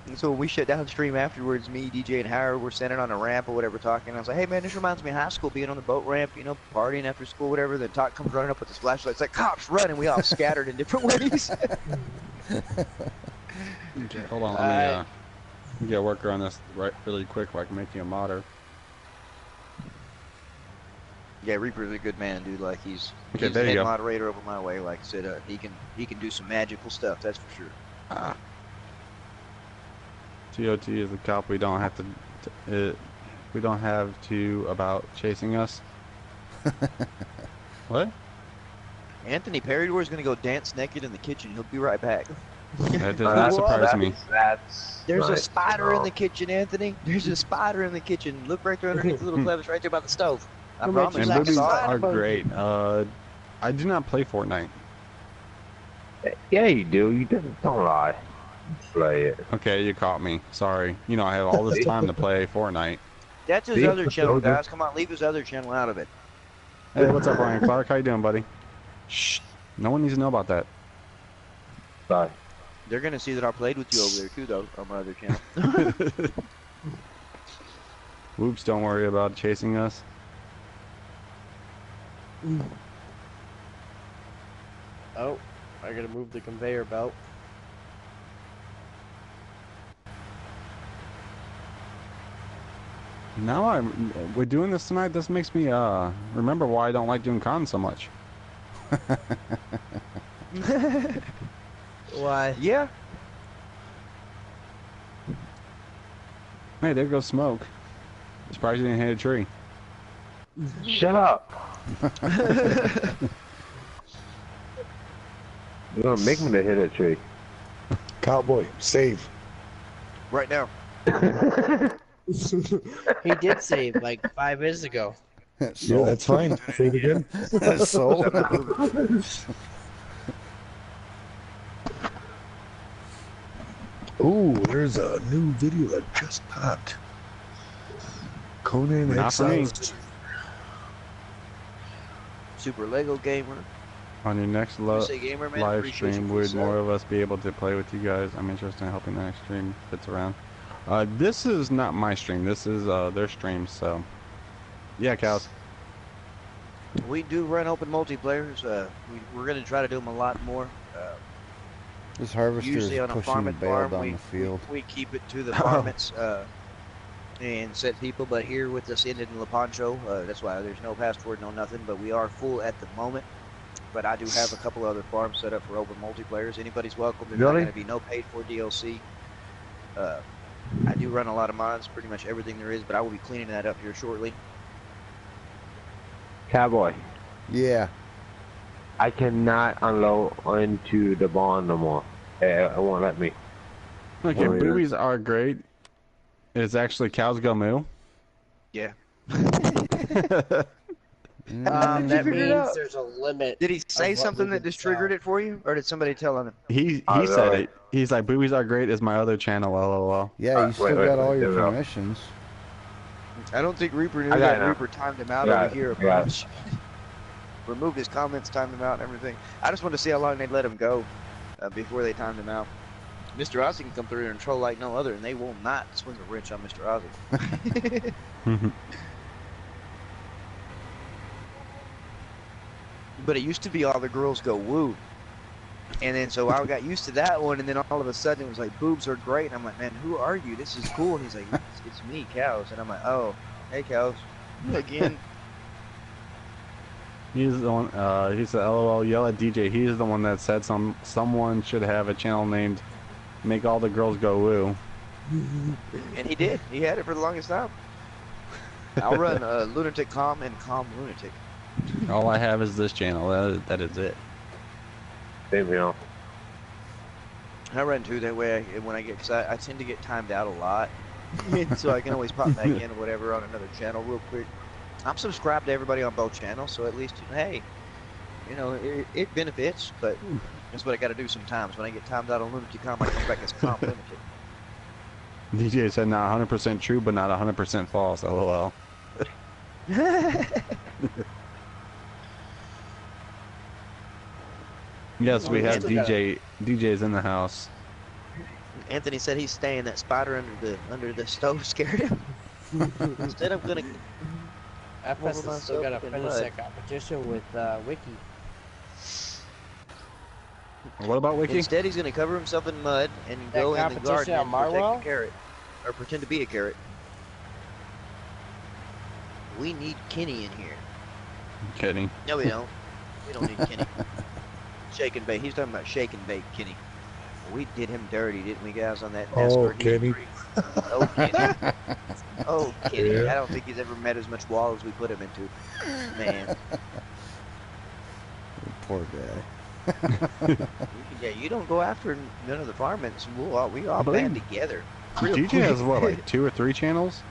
And so when we shut down stream afterwards, me, DJ, and Howard were standing on a ramp or whatever talking. I was like, hey, man, this reminds me of high school, being on the boat ramp, you know, partying after school, whatever. Then Todd comes running up with his flashlight. It's like, cops, run! And we all scattered in different ways. Okay, hold on, let me get a worker on this really quick so I can make you a modder. Yeah, Reaper's a good man, dude. Like he's Okay, the there you head go. moderator over my way. Like I said, he can do some magical stuff. That's for sure. TOT is the cop. We don't have we don't have to about chasing us. What? Anthony Perrydor is gonna go dance naked in the kitchen. He'll be right back. That does not surprise me. There's a right. spider in the kitchen, Anthony. There's a spider in the kitchen. Look right there underneath the little crevice right there by the stove. I Come promise. on, And Jack, boobies saw it. are great. I do not play Fortnite. Yeah, you do. You don't lie. Play it. Okay, you caught me. Sorry. You know, I have all this time to play Fortnite. That's his See? other channel, Told you. guys. Come on, leave his other channel out of it. Hey, what's up, Ryan Clark? How you doing, buddy? Shh. No one needs to know about that. Bye. They're gonna see that I played with you over there too, though, on my other channel. Whoops, don't worry about chasing us. Oh, I gotta move the conveyor belt. Now we're doing this tonight. This makes me remember why I don't like doing cons so much. Why? Yeah. Hey, there goes smoke. Surprised you didn't hit a tree. Shut up. You're gonna make me to hit a tree. Cowboy, save. Right now. He did save like 5 minutes ago. Yeah, that's fine. Say it again. So Ooh, there's a new video that just popped. Conan Not for me. Exiles. Super Lego Gamer. On your next Say Gamer, man. live Appreciate you stream, for would the sub. more of us be able to play with you guys? I'm interested in helping the next stream if it's around. This is not my stream. This is their stream. So, yeah, cows. We do run open multiplayers. We're going to try to do them a lot more. this harvester is Usually on a pushing the Farmmit bale farm, down we, the field. we keep it to the Farmmits and set people. But here with us in La Pancho, that's why there's no password, no nothing. But we are full at the moment. But I do have a couple other farms set up for open multiplayers. Anybody's welcome. There's not Really? going to be no paid for DLC. I do run a lot of mods, pretty much everything there is, but I will be cleaning that up here shortly. Cowboy, Yeah. I cannot unload into the barn no more. It won't let me. Okay, Oh, yeah. boobies are great. It's actually cows go moo. Yeah. Mm, That figure it means out? there's a limit. Did he say what something we that can just triggered sell. it for you, or did somebody tell on him? He Oh, said really? it. He's like, boobies are great is my other channel, lol. yeah, you wait, still wait, got wait, all your give it up. permissions. I don't think Reaper knew I got that. it now. Reaper timed him out Got over it, here. got it. Removed his comments, timed him out, and everything. I just wanted to see how long they'd let him go before they timed him out. Mr. Ozzy can come through here and troll like no other, and they will not swing a wrench on Mr. Ozzy. But it used to be all the girls go woo. And then so I got used to that one, and then all of a sudden it was like, boobs are great. And I'm like, man, who are you? This is cool. And he's like, it's me, Cows. And I'm like, oh, hey, Cows. Again. He's the one. He said, "LOL, yell at DJ." He's the one that said someone should have a channel named "Make All the Girls Go Woo." And he did. He had it for the longest time. I'll run Lunatic Calm and Calm Lunatic. All I have is this channel. That is it. Same here. I run too that way when I get, cause I tend to get timed out a lot, so I can always pop back in or whatever on another channel real quick. I'm subscribed to everybody on both channels, so at least, hey, you know, it benefits, but that's what I got to do sometimes. When I get timed out on Lunatic.com, I come back as Comp Limited. DJ said not 100% true, but not 100% false. LOL. Yes, we have DJ. DJ's in the house. Anthony said he's staying. That spider under the stove scared him. Instead, I'm gonna. FS has still got to finish that competition with Wiki. What about Wiki? Instead, he's gonna cover himself in mud and go in the garden and protect a carrot, or pretend to be a carrot. We need Kenny in here. I'm kidding. No, we don't. We don't need Kenny. Shake and bake. He's talking about shake and bake, Kenny. We did him dirty, didn't we, guys, on that NASCAR? Oh, Kenny. Oh, Kenny. Oh, Kenny. Yeah. I don't think he's ever met as much wall as we put him into. Man. Poor guy. Yeah, you don't go after none of the Farmmits. We all band together. DJ has what, like 2 or 3 channels?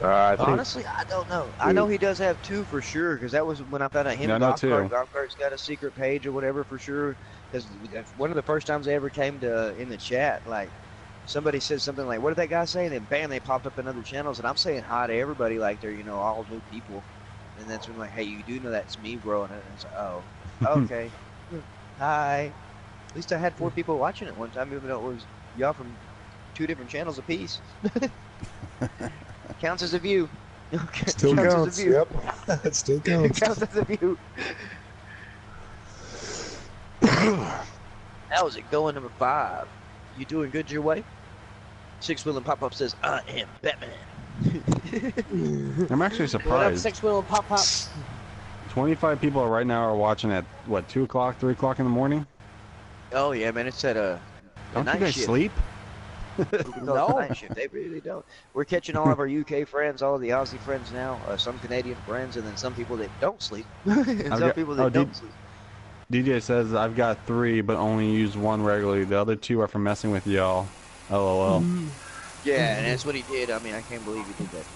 I think Honestly, I don't know. I know he does have 2 for sure, because that was when I found out him Yeah, and I know Golf Cart. 2. Golf Cart's got a secret page or whatever for sure. Because one of the first times they ever came to in the chat, like somebody said something like, "What did that guy say?" And then bam, they popped up in other channels, and I'm saying hi to everybody like they're all new people. And that's when like, "Hey, you do know that's me, bro?" And it's like, "Oh, okay, hi." At least I had 4 people watching it one time, even though it was y'all from 2 different channels apiece. Counts as a view. Still counts. As a view. Yep. It still counts. Counts as a view. How's it going, number 5? You doing good your way? 6 Wheel and Pop Up says, I am Batman. I'm actually What up, surprised. 6 Wheel and Pop Pop? 25 people right now are watching at, what, 2 o'clock, 3 o'clock in the morning? Oh yeah, man, it's at a Don't night you guys shift. sleep? No. Night shift. They really don't. We're catching all of our UK friends, all of the Aussie friends now, some Canadian friends, and then some people that don't sleep. And some people that don't sleep. DJ says, I've got 3, but only use 1 regularly. The other 2 are for messing with y'all. LOL. Yeah, and that's what he did. I mean, I can't believe he did that.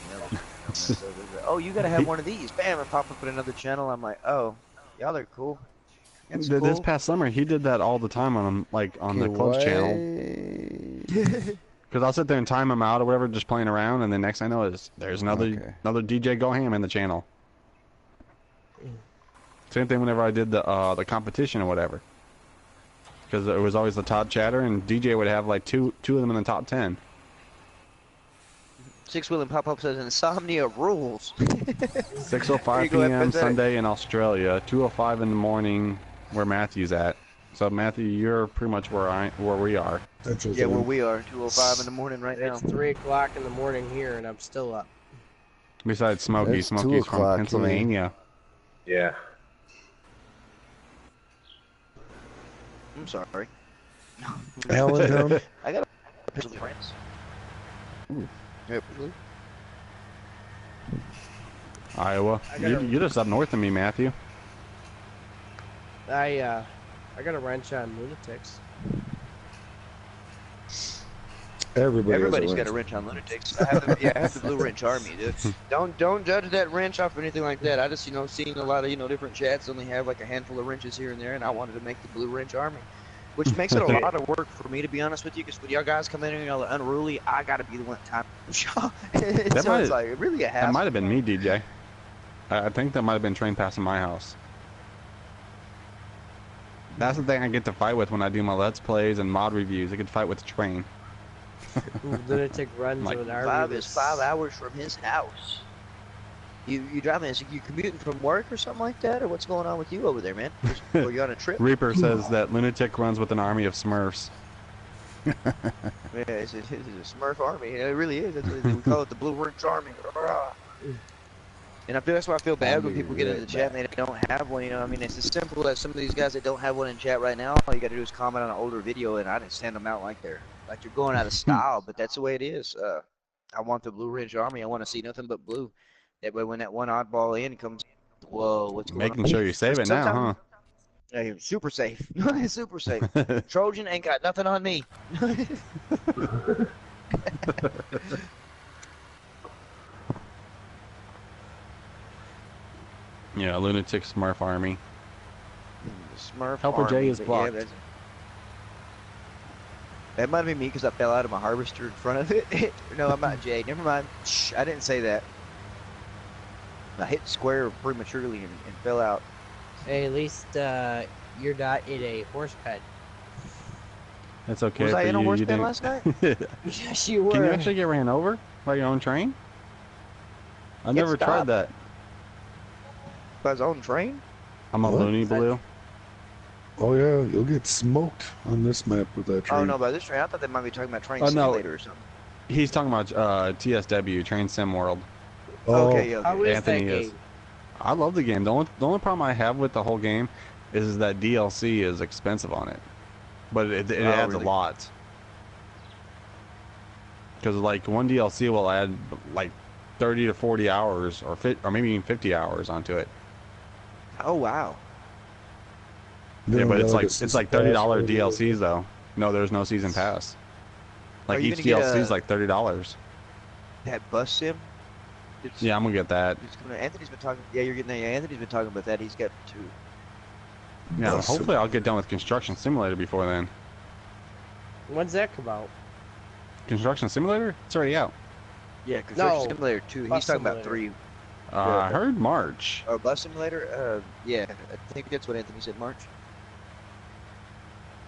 Oh, you gotta have one of these. Bam, and pop up in another channel. I'm like, oh, y'all are cool. That's cool. This past summer, he did that all the time on the club's channel. Because I'll sit there and time him out or whatever, just playing around, and the next I know is there's another DJ Go Ham in the channel. Same thing whenever I did the competition or whatever. Because it was always the top chatter, and DJ would have like two of them in the top 10. 6 Wheel and Pop Up says insomnia rules. 6:05 p.m. Sunday in Australia, 2:05 in the morning where Matthew's at. So Matthew, you're pretty much where we are. Yeah, where we are, 2:05 in the morning right now. It's 3 o'clock in the morning here, and I'm still up. Besides Smokey, It's Smokey's 2 from o'clock Pennsylvania. yeah. I'm sorry. Allentown. I got a Pennsylvania friends. Yep. Iowa. You're just up north of me, Matthew. I got a wrench on Lunatics. Everybody's got a wrench on Lunatics. I have the Blue Wrench Army, dude. Don't judge that wrench off or anything like that. I just seen a lot of different chats only have like a handful of wrenches here and there, and I wanted to make the Blue Wrench Army, which makes it a lot of work for me, to be honest with you. Because when y'all guys come in and y'all are unruly, I gotta be the one time. So it's like really a hassle. That might have been me, DJ. I think that might have been train passing my house. That's the thing I get to fight with when I do my Let's Plays and mod reviews. I get to fight with the train. Lunatic runs Like, with an army. 5 is 5 hours from his house. You driving? Is you commuting from work or something like that, or what's going on with you over there, man? Or you on a trip? Reaper says that Lunatic runs with an army of Smurfs. Yeah, it's a Smurf army. It really is. We call it the Blue Wrench Army. And that's why I feel bad when people get into the chat and they don't have one. I mean, it's as simple as some of these guys that don't have one in chat right now. All you got to do is comment on an older video, and I didn't send them out like you're going out of style. But that's the way it is. I want the Blue Ridge Army. I want to see nothing but blue. That way, when that one oddball in comes Whoa, what's going Making on? sure you save it now, Sometimes, hey, super safe. Super safe. huh? Trojan ain't got nothing on me. Yeah, lunatic Smurf army. Smurf Helper J army, is but blocked. yeah, that might be me because I fell out of my harvester in front of it. No, I'm not Jay. Never mind. Shh, I didn't say that. I hit square prematurely and fell out. Hey, at least you're not in a horse pen. It's okay Was for I in a you. horse You pen didn't. last night? Yes, you were. Can you actually get ran over by your own train? I never tried stopped. that. By his own train? I'm a What? loony blue. Oh yeah, you'll get smoked on this map with that train. Oh no, by this train. I thought they might be talking about Train Oh, no. Simulator or something. He's talking about TSW, Train Sim World. Oh, Okay, okay. How is Anthony that is. game? I love the game. The only problem I have with the whole game is that DLC is expensive on it, but it Oh, adds really? a lot. Because like one DLC will add like 30 to 40 hours or maybe even 50 hours onto it. Oh wow. then Yeah, but we it's got like a it's season like $30 pass for it. DLCs though. No, there's no season pass. Like Are you each gonna get DLC is a- like $30. That bus sim? It's, Yeah, I'm gonna get that. it's gonna, Anthony's been talking. Yeah, you're getting that. Yeah, Anthony's been talking about that. He's got two. Yeah, Bus sim. hopefully I'll get done with Construction Simulator before then. When's that come out? Construction Simulator? It's already out. Yeah, Construction No, Simulator 2. He's Bus talking about Simulator. 3. I heard March. Oh, Bus Simulator? Yeah, I think that's what Anthony said, March.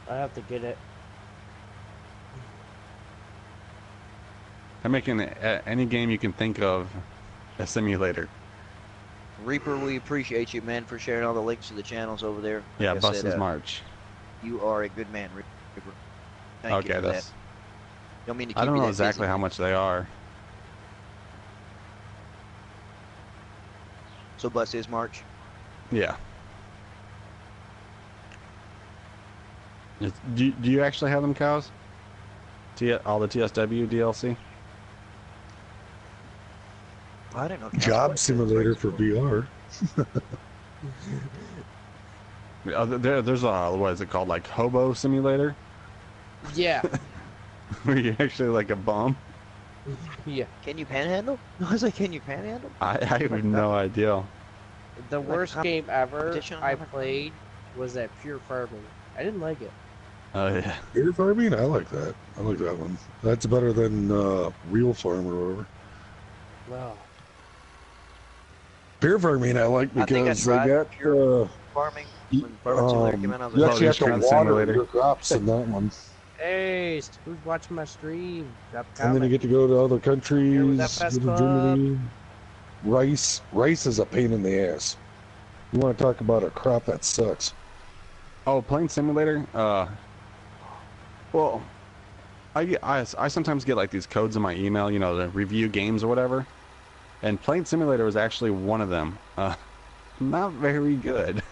I have to get it. I'm making any game you can think of a simulator. Reaper, we appreciate you, man, for sharing all the links to the channels over there. Yeah, Like I Bus said, is March. You are a good man, Reaper. Thank you Okay, for that's. that. Don't mean to keep I don't you know that exactly busy. how much they are. So Bus is March. Yeah. Do you actually have them cows? All the TSW DLC? I didn't know. Job simulator for VR. There's a, what is it called, like Hobo Simulator? Yeah, Where you actually like a bum? yeah. Can you panhandle? I was like, can you panhandle? I have no idea. The Like worst game ever competition? I played was that Pure Farming. I didn't like it. Oh yeah. Air farming, I like that. I like that one. That's better than real farm or whatever. No. Beer farming, I like I think I because they tried got Pure Farming when Farming Simulator came out. I was you like, actually have to Train water Simulator. your crops in that one, Hey, who's watching my stream? Drop a and then you comment. get to go to other Here countries. with that Go to Vespa. Germany. Rice is a pain in the ass. You want to talk about a crop that sucks? Oh, Plane Simulator? Well, I sometimes get like these codes in my email, you know, to review games or whatever. And Plane Simulator was actually one of them. Not very good.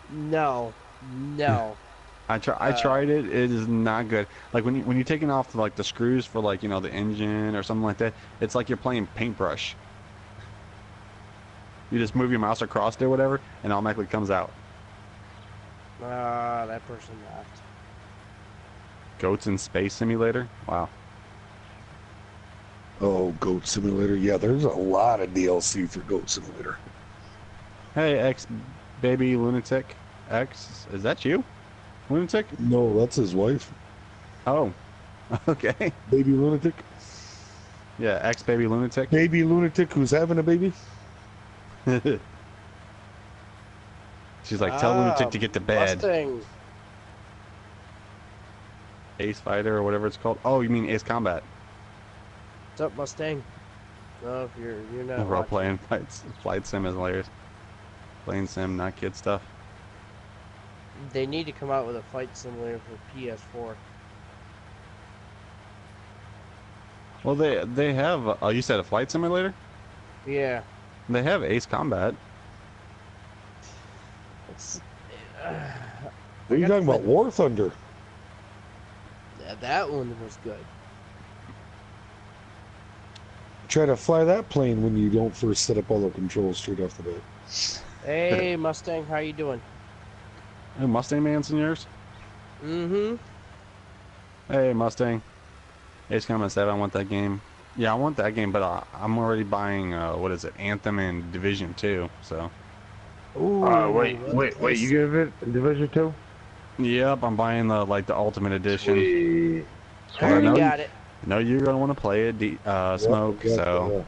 No, no. I tried it. It is not good. Like when you're taking off like the screws for like, you know, the engine or something like that, it's like you're playing paintbrush. You just move your mouse across it or whatever, and it automatically comes out. That person left. Goats in Space Simulator? Wow. Oh, Goat Simulator. Yeah, there's a lot of DLC for Goat Simulator. Hey, X baby lunatic. X, is that you? Lunatic? No, that's his wife. Oh. Okay. Baby lunatic. Yeah, X baby lunatic. Baby lunatic who's having a baby. She's like, tell lunatic to get to bed. Mustang. Ace Fighter or whatever it's called. Oh, you mean Ace Combat? What's up, Mustang? No, if you're not Role watching. playing flight sim is hilarious. Playing sim, not kid stuff. They need to come out with a fight simulator for PS4. Well, they have. Oh, you said a flight simulator? Yeah. They have Ace Combat. It's, What are you talking about? War Thunder. that one was good. try to fly that plane when you don't first set up all the controls straight off the bat. Hey, Mustang, how you doing? Hey, Mustang Man's in yours? Mm-hmm. Hey, Mustang. Ace Common said I want that game. Yeah, I want that game, but I'm already buying, what is it, Anthem and Division 2, so. Ooh, Wait, you give it Division 2? Yep, I'm buying the Ultimate Edition. Sweet. I already know got it. No, you're gonna want to play it, Smoke. I got So.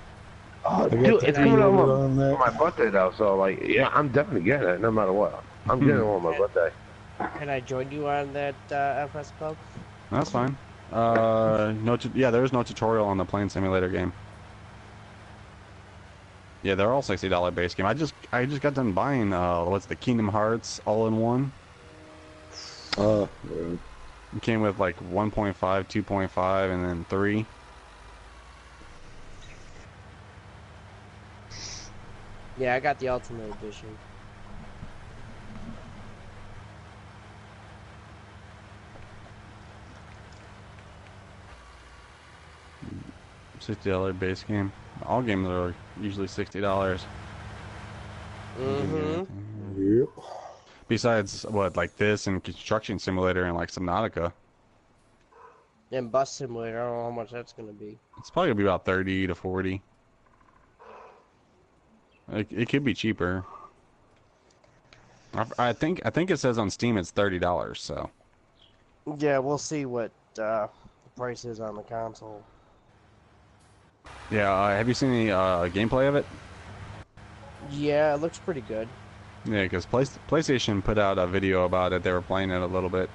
Oh, I got dude, the it's coming pre-order up on for that. my birthday though, so like, yeah, I'm definitely getting it no matter what. I'm getting it on my birthday. Can I join you on that FS Club? That's fine. Yeah, there is no tutorial on the plane simulator game. Yeah, they're all $60 base game. I just got done buying what's the Kingdom Hearts all-in-one. Yeah. It came with like 1.5, 2.5, and then 3. Yeah, I got the Ultimate Edition. $60 base game. All games are usually $60. Mm-hmm. Yep. Besides what, like this and Construction Simulator and like Subnautica. And Bus Simulator, I don't know how much that's gonna be. It's probably gonna be about 30 to 40. It could be cheaper. I think it says on Steam it's $30. So. Yeah, we'll see what the price is on the console. Yeah. Have you seen any gameplay of it? Yeah, it looks pretty good. Yeah, because PlayStation put out a video about it. They were playing it a little bit.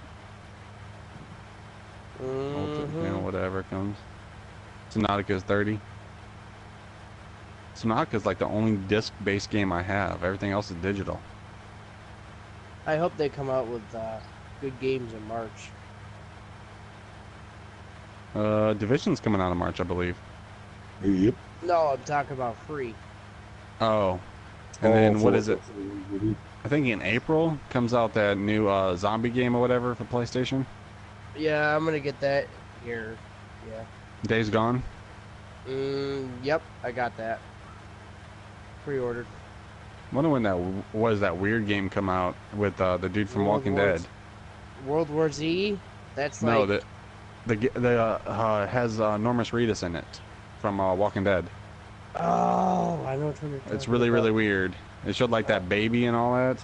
Mm-hmm. You know, whatever comes. Subnautica's 30. Subnautica's like the only disc-based game I have. Everything else is digital. I hope they come out with good games in March. Division's coming out in March, I believe. Yep. No, I'm talking about free. Oh. And then what is it? I think in April comes out that new zombie game or whatever for PlayStation. Yeah, I'm gonna get that here. Yeah. Days Gone. Yep, I got that. Pre-ordered. Wonder when that weird game come out with the dude from Walking Dead. World War Z. That's No, like the has Normus Reedus in it from Walking Dead. Oh, I know what you're talking It's really about. weird. It showed like that baby and all that.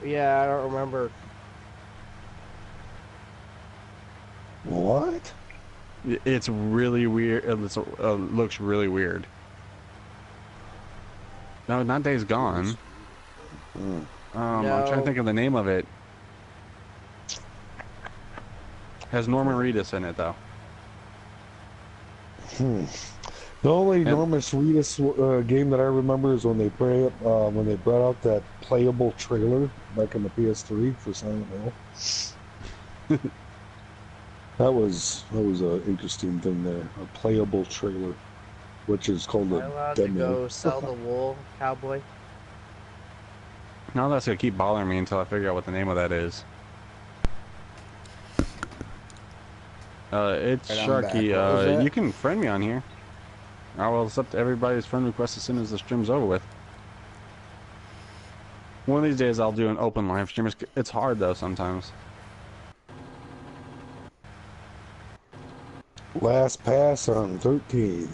Yeah, I don't remember. What? It's really weird. It looks really weird. No, not Days Gone. Mm. I'm trying to think of the name of it. Has Norman Reedus in it though. The only Normus Reedus game that I remember is when they brought out that playable trailer back in the PS3 for Silent Hill. That was an interesting thing there. A playable trailer, which is called Am I a allowed to demo. go sell the wool, cowboy? Now that's gonna keep bothering me until I figure out what the name of that is. It's Right, I'm back. What was Sharky. that? You can friend me on here. I will accept everybody's friend request as soon as the stream's over with. One of these days I'll do an open live stream. It's hard though sometimes. Last pass on 13.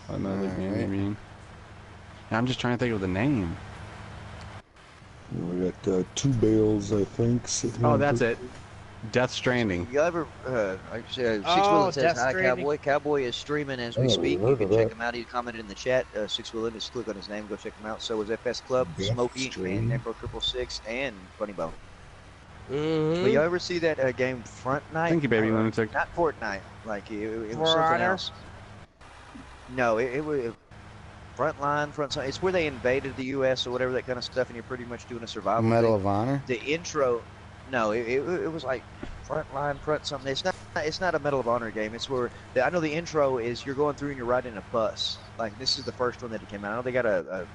Another game, Alright. I mean. I'm just trying to think of the name. We got 2 bales, I think. Sitting Oh, on that's 13. it. Death Stranding. You ever, like I said, Oh, 6 Wheel says Death hi, Stranding. Cowboy. Cowboy is streaming as we Oh, speak. heard You of can check that. him out. He commented in the chat. 6 Wheel, just click on his name, go check him out. So was FS Club, Death Smokey, Stranding. and Necro 666, and Funny Bone. Mm-hmm. But y'all ever see that game Front Night? Thank you, baby lunatic. Not Fortnite. Like it For was something Honor? else. No, it was Frontline, It's where they invaded the U.S. or whatever, that kind of stuff, and you're pretty much doing a survival Medal thing. of Honor. The intro, no, it was like Front something. It's not a Medal of Honor game. It's where I know the intro is you're going through and you're riding a bus. Like this is the first one that it came out. I know they got a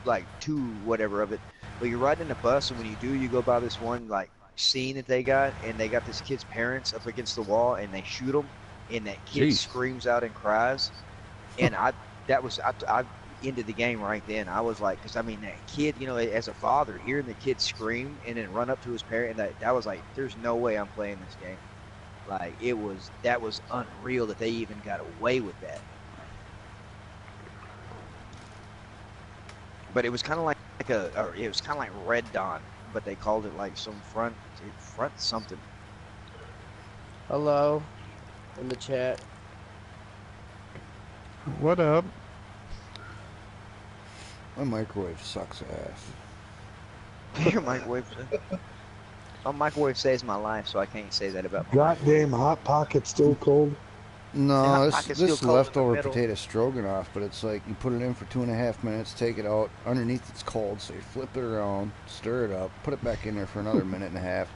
like 2 whatever of it, but you're riding a bus, and when you do, you go by this one like scene that they got, and they got this kid's parents up against the wall, and they shoot them, and that kid Jeez. screams out and cries. and I ended the game right then. I was like, because I mean, that kid, you know, as a father, hearing the kid scream and then run up to his parent, and that was like, there's no way I'm playing this game. Like that was unreal that they even got away with that. But it was kind of like it was kind of like Red Dawn, but they called it like some front something. Hello, in the chat. What up? My microwave sucks ass. Your microwave. My microwave saves my life, so I can't say that about my Goddamn Hot Pocket still cold. No, Hot Pocket's still this cold in the leftover middle. potato stroganoff, but it's like you put it in for 2.5 minutes, take it out. Underneath it's cold, so you flip it around, stir it up, put it back in there for another minute and a half.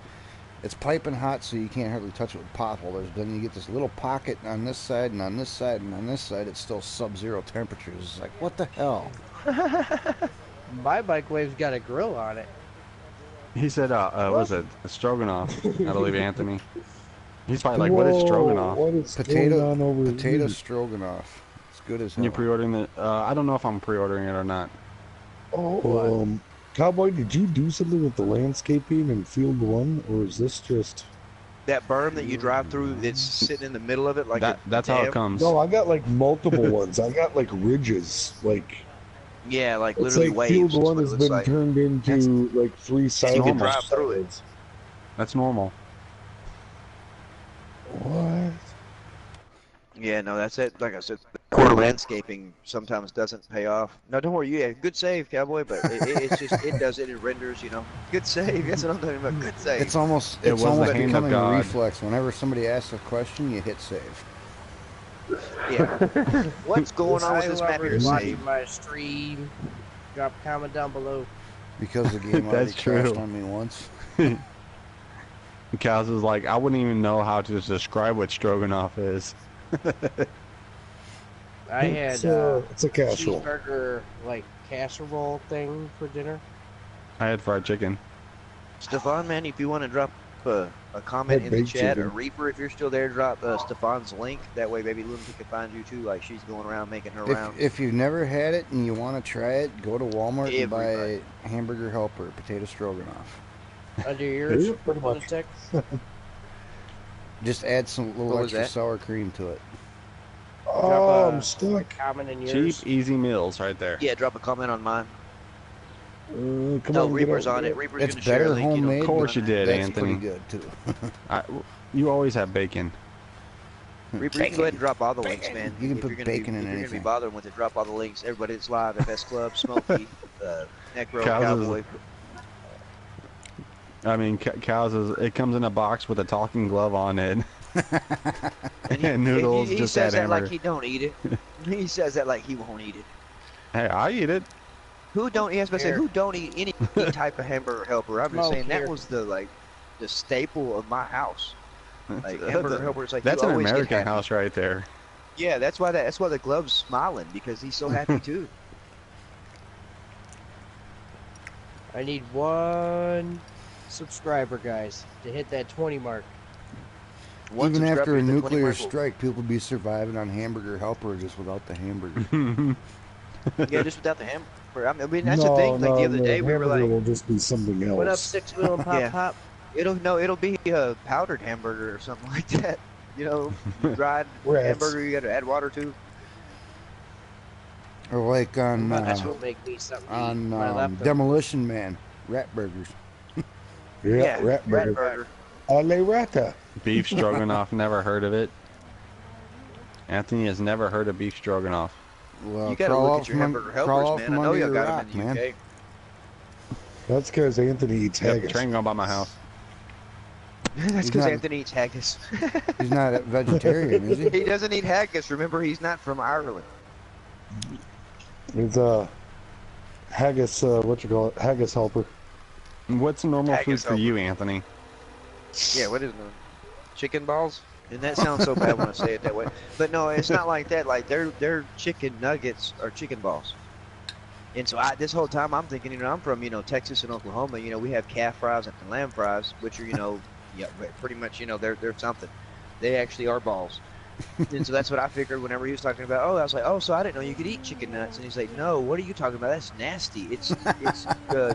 It's piping hot, so you can't hardly touch it with pot holders. Then you get this little pocket on this side, and on this side, and on this side, it's still sub-zero temperatures. It's like, what the hell? My microwave's got a grill on it. He said, was it stroganoff? I believe Anthony. He's probably like, what is stroganoff? What is going on over Potato here? stroganoff. It's good as hell. You pre-ordering it? I don't know if I'm pre-ordering it or not. Oh, Cowboy, did you do something with the landscaping in Field 1, or is this just... That berm that you drive through that's sitting in the middle of it, like That's how it comes. No, I got like multiple ones. I got like ridges, like... Yeah, like It's literally like waves. Field 1 is has what it been looks like. turned into like 3 sides. You can drive through it. That's normal. What? Yeah, no, that's it. Like I said, core landscaping sometimes doesn't pay off. No, don't worry. Yeah, good save, Cowboy. But it's just it does it. It renders, you know. Good save. That's what I'm talking about. Good save. It's almost It was the hand of becoming a God. reflex. Whenever somebody asks a question, you hit save. Yeah. What's going on with this map here? Whoever's watching Save. my stream, drop a comment down below. Because the game already That's true. crashed on me once. Cows is like, I wouldn't even know how to describe what stroganoff is. I had It's a casserole. cheeseburger like casserole thing for dinner. I had fried chicken. Stefan, man, if you want to drop a comment in the baked chat, or chicken. Reaper, if you're still there, drop Stefan's link. That way, maybe Lunatic can find you too. Like she's going around making her rounds. If you've never had it and you want to try it, go to Walmart and Everybody. buy Hamburger Helper potato stroganoff. Under yours, Yeah, pretty much. Lunatic? Just add some little What was extra that? sour cream to it. Oh, Drop I'm a stuck. comment in Cheap, yours. easy meals right there. Yeah, drop a comment on mine. Come No, on, Reaper's get out. on it. Reaper's It's gonna share a better link. homemade. Of course you did, That's Anthony. pretty good too. You always have bacon. Reaper, you can go ahead and drop all the links, man. You can If put you're gonna bacon be, in if you're gonna anything. be bothering with it, drop all the links. Everybody that's live, FS Club, Smokey, Necro, Cows is- Cowboy. I mean, cows is, it comes in a box with a talking glove on it. And noodles, He just says add that like hamburger. he don't eat it. He says that like he won't eat it. Hey, I eat it. Who don't? He has to say Here. who don't eat any type of hamburger helper. I'm just Smoke saying that here. was the staple of my house. Like That's hamburger a- helper. It's like That's you an always get American happy. house right there. Yeah, that's why the glove's smiling because he's so happy too. I need one subscriber, guys, to hit that 20 mark. One Even after subscriber a to the 20 nuclear mark will- strike, people be surviving on Hamburger Helper just without the hamburger. Yeah, just without the hamburger. I mean, that's the thing. Like the other day, we were hamburger like, will just be something else. What up, 6 wheel and pop Yeah. pop? it'll be a powdered hamburger or something like that. You know, dried Rats. hamburger you got to add water to. Or like on That's what make me something to eat. on My leftovers. Demolition Man, rat burgers. Yeah, rat burger. burger. Ale rata. Beef stroganoff, never heard of it. Anthony has never heard of beef stroganoff. Well, You got to crawl look out at your from hamburger crawl helpers, out man. from I know under y'all your got rock, them in the man. UK. That's because Anthony eats Yep, haggis. train going by my house. That's He's because not- Anthony eats haggis. He's not a vegetarian, is he? He doesn't eat haggis. Remember, he's not from Ireland. It's haggis. What you call it? Haggis helper. What's normal food Haggis for you, Anthony? Yeah, what is it? Chicken balls? And that sounds so bad when I say it that way. But no, it's not like that. Like their chicken nuggets are chicken balls. And so this whole time I'm thinking, I'm from, Texas and Oklahoma. We have calf fries and lamb fries, which are, yeah, pretty much, they're something. They actually are balls. And so that's what I figured whenever he was talking about. Oh, I was like, oh, so I didn't know you could eat chicken nuts. And he's like, no, what are you talking about? That's nasty. It's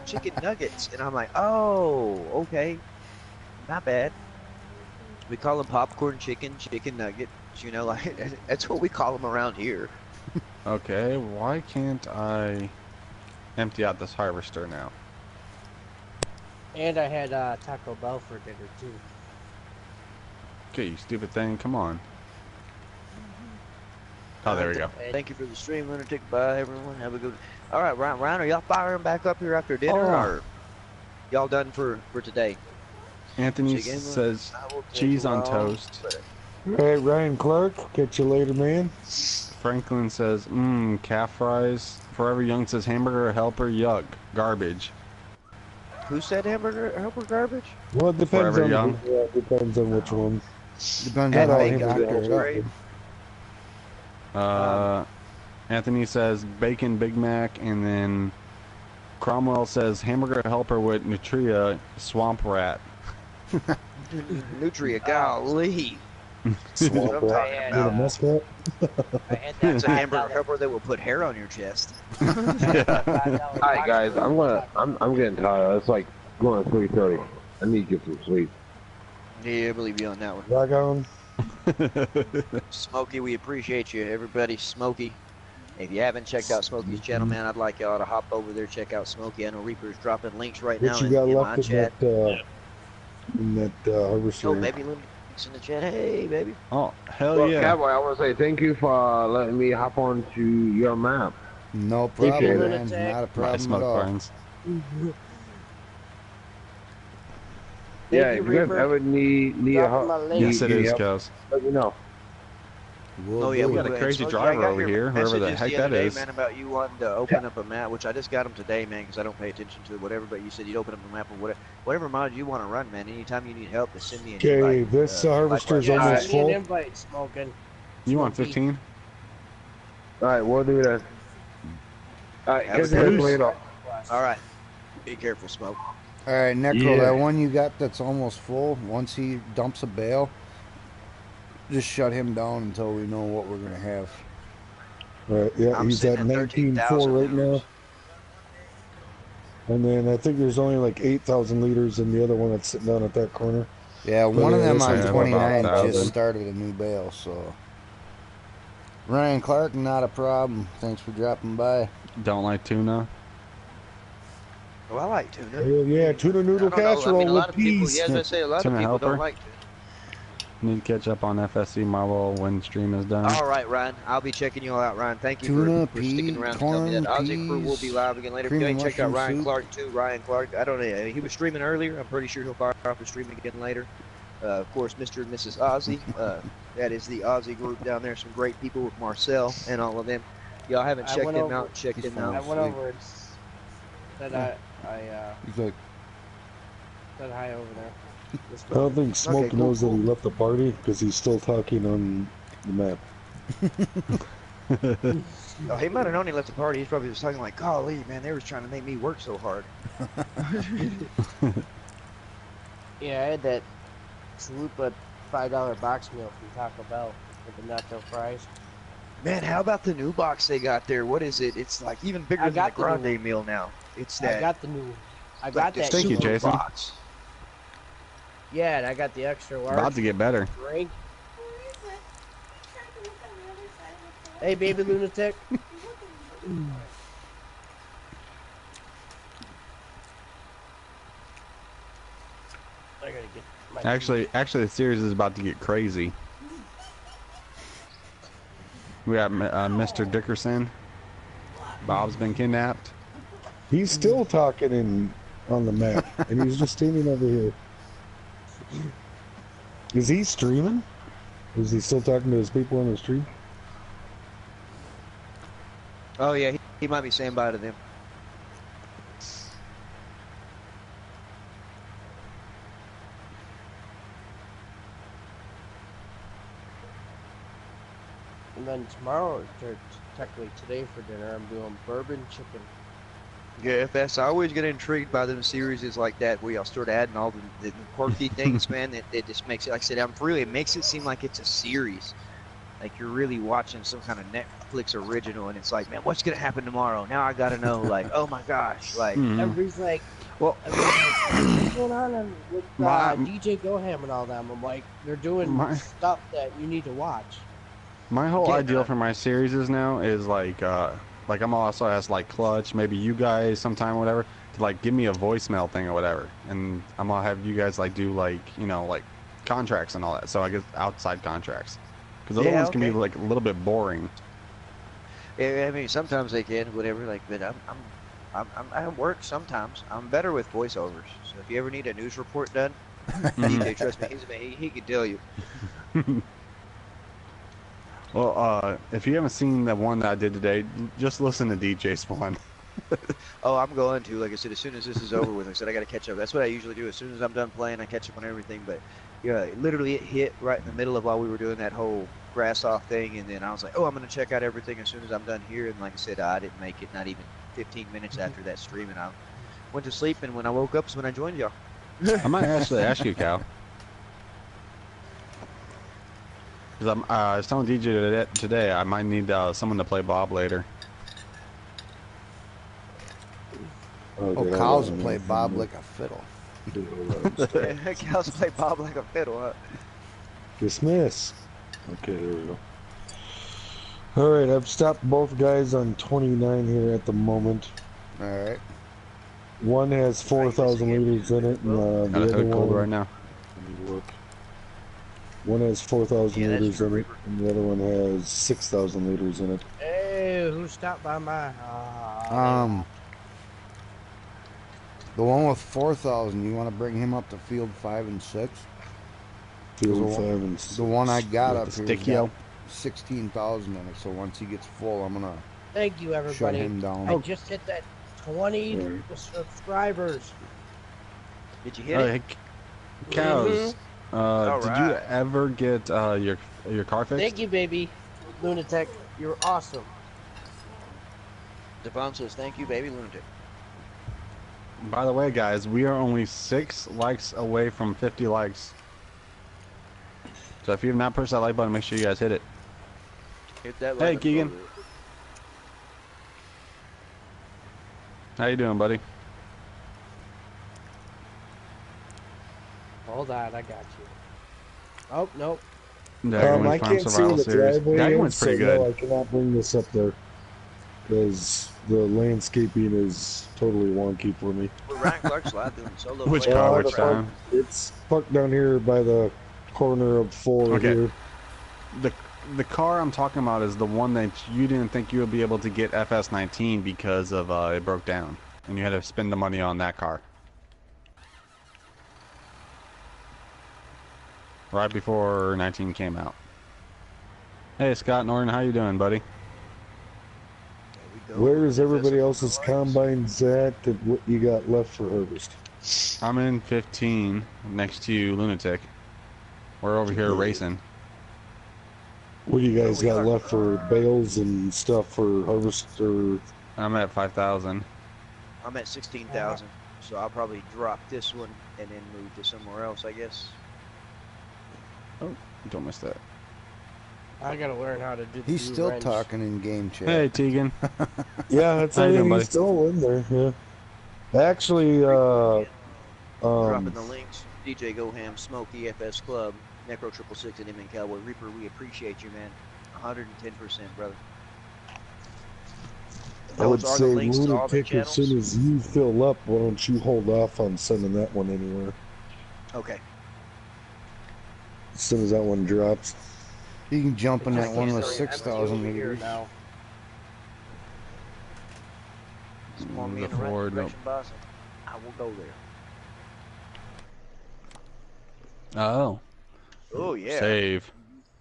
chicken nuggets. And I'm like, oh, okay, not bad. We call them popcorn chicken nuggets. You know, like that's what we call them around here. Okay, why can't I empty out this harvester now? And I had Taco Bell for dinner too. Okay, you stupid thing, come on. Oh, there we go. Thank you for the stream, Lunatic. Bye, everyone. Have a good. All right, Ryan, are y'all firing back up here after dinner, or y'all done for today? Anthony says cheese on toast. Hey, Ryan Clark, catch you later, man. Franklin says, calf fries. Forever Young says hamburger helper, yuck, garbage. Who said hamburger helper garbage? Well, it depends Forever on Young. depends on which one. Depends on how you hamburger doctor it up. Anthony says bacon Big Mac, and then Cromwell says hamburger helper with Nutria swamp rat. Nutria, golly. Swamp rat with a muskrat. That's a hamburger helper that will put hair on your chest. Alright guys, I'm getting tired. It's like going 3:30. I need to get some sleep. Yeah, I believe you on that one. Rock on. Smokey, we appreciate you, everybody. Smokey. If you haven't checked out Smokey's channel, man, I'd like y'all to hop over there, check out Smokey. I know Reaper's dropping links right now What you got in my left chat. in that harvester? Oh, baby Lunatic's in the chat. Hey, baby. Oh, hell Well, yeah. Cowboy, I want to say thank you for letting me hop on to your map. No Appreciate problem, it. man. Not a My problem smoke at all. barns. Yeah, you, if you guys Reaper. ever need Dropping my help, link. Yes, it is, help, Kels. let me know. We'll Oh yeah, do we it. got a crazy Smokey, driver I got over your here, whoever the messages heck other that day, is. man, about you wanting to open up a map, which I just got them today, man, because I don't pay attention to whatever. But you said you'd open up a map or whatever mod you want to run, man. Anytime you need help, just send me an Okay, invite. this harvester is likewise. Yeah, almost send me an full. invite, Smoking. You want Smokey. 15? Alright, we'll do that. Alright, Have a catch you good guys one. later. All right, be careful, Smoke. All right, Necro, Yeah. that one you got that's almost full, once he dumps a bale, just shut him down until we know what we're going to have. Right, yeah, I'm he's sitting at at 19.4 13,000 right now. liters. And then I think there's only like 8,000 liters in the other one that's sitting down at that corner. Yeah, But, one of yeah, them this on one's about 29 just 1,000. started a new bale, so. Ryan Clark, not a problem. Thanks for dropping by. Don't like tuna? Oh, I like tuna. Hell yeah, tuna noodle I don't know, casserole I mean, a lot with of people, peas. yeah, as I say, a lot of Tuna people helper? don't like tuna. Need to catch up on FSC Marvel when stream is done. All right, Ryan. I'll be checking you all out, Ryan. Thank you Tuna, for sticking pea, around to tell me that. corn, Aussie Crew will be peas, live again later. If cream you of ain't checked out mushroom Ryan soup. Clark too, Ryan Clark. I don't know. He was streaming earlier. I'm pretty sure he'll fire off the stream again later. Of course, Mr. and Mrs. Aussie. That is the Aussie group down there. Some great people with Marcel and all of them. Y'all haven't I checked went him over- out. Check He's him fine. I out. went over and said He's like, said hi over there. Just I don't think Smoke cool, knows cool. that he left the party because he's still talking on the map. Oh, he might have known he left the party. He's probably just talking like, golly, man, they were trying to make me work so hard. Yeah, I had that chalupa $5 box meal from Taco Bell with the nacho fries. Man, how about the new box they got there? What is it? It's like even bigger I than the got the new grande meal now. It's that. I got the new. I like got the that. Thank you, super Jason. box. Yeah, and I got the extra large About to get better. drink. Hey, baby lunatic. I gotta get my Actually, the series is about to get crazy. We got Mr. Dickerson. Bob's been kidnapped. He's still talking on the map, and he's just standing over here. Is he streaming? Is he still talking to his people on the stream? Oh yeah, he might be saying bye to them. And then tomorrow, or technically today for dinner, I'm doing bourbon chicken. Yeah, FS. I always get intrigued by them series like that where y'all start adding all the quirky things, man. That it just makes it. Like I said, it makes it seem like it's a series. like you're really watching some kind of Netflix original, and it's like, man, what's gonna happen tomorrow? Now I gotta know. Like, oh my gosh, like. Everybody's like, Well, what's going on with My- DJ Goham and all them? I'm like, they're doing stuff that you need to watch. my whole Yeah, ideal for my series is now is like I'm also asked like Clutch, maybe you guys sometime, whatever, to like give me a voicemail thing or whatever, and I'm gonna have you guys like do like like contracts and all that. So I guess outside contracts, because other ones can be like a little bit boring. Yeah, I mean, sometimes they can, whatever. Like, but I work sometimes. I'm better with voiceovers. So if you ever need a news report done, DJ, trust me, he could tell you. Well, if you haven't seen the one that I did today, just listen to DJ's one. Oh, I'm going to. Like I said, as soon as this is over with, I said I got to catch up. That's what I usually do. As soon as I'm done playing, I catch up on everything. But yeah, literally it hit right in the middle of while we were doing that whole grass off thing, and then I was like, oh, I'm going to check out everything as soon as I'm done here. And like I said, I didn't make it, not even 15 minutes after that stream, and I went to sleep. And when I woke up is when I joined y'all. I might actually ask you, Cal. Because I was telling DJ today I might need someone to play Bob later. Cal's play Bob like a fiddle. Cal's play Bob like a fiddle, huh? Dismiss. Okay, there we go. Alright, I've stopped both guys on 29 here at the moment. Alright. One has 4,000 liters in it, and the other cold one... right now. Let me look. One has 4,000 liters in it, and the other one has 6,000 liters in it. Hey, who stopped by my... The one with 4,000, you want to bring him up to field 5 and 6? Field 5 and 6. The one I got up here Stickio. got 16,000 in it, so once he gets full, I'm gonna Thank you, shut everybody. him down. I just hit that 20 subscribers. Did you hit it? Cows. Did you Alright. ever get your car fixed? Thank you, baby. Lunatic, you're awesome. Devon says, thank you, baby lunatic. By the way, guys, we are only 6 likes away from 50 likes. So if you have not pressed that like button, make sure you guys hit it. Hit that Hey, like Keegan. button. How you doing, buddy? Hold on, I got you. Oh, nope. I can't see the driveway, That in, one's so pretty no, good. I cannot bring this up there. Because the landscaping is totally wonky for me. We're Ryan Clark's live doing solo. Which play. car, the which park- time? It's parked down here by the corner of 4 Okay. here. The car I'm talking about is the one that you didn't think you would be able to get FS19 because of it broke down, and you had to spend the money on that car. Right before 19 came out. Hey Scott Norton, how you doing, buddy? There we go. Where is everybody Festival else's cars. combines at and what you got left for harvest? I'm in 15 next to you, Lunatic. We're over here racing. What do you guys we got are. left for bales and stuff for harvest? Or I'm at 5,000. I'm at 16,000, so I'll probably drop this one and then move to somewhere else, I guess. Don't miss that. I gotta learn how to do the He's blue still wrench. talking in game chat. Hey Tegan. yeah, that's How you doing, everything. buddy? He's still in there. Yeah. Actually, Dropping the links. DJ Goham, Smoke, EFS Club, Necro 666, and Inman Cowboy Reaper. We appreciate you, man. 110%, brother. I would Those are say the links to all the Lunatic, as soon channels. as you fill up, why don't you hold off on sending that one anywhere? Okay. As soon as that one drops. You can jump in I that can't one with start 6,000 over here liters. now. Just point me The in the right Ford, direction, boss. I will go there. Oh. Oh, yeah. Save.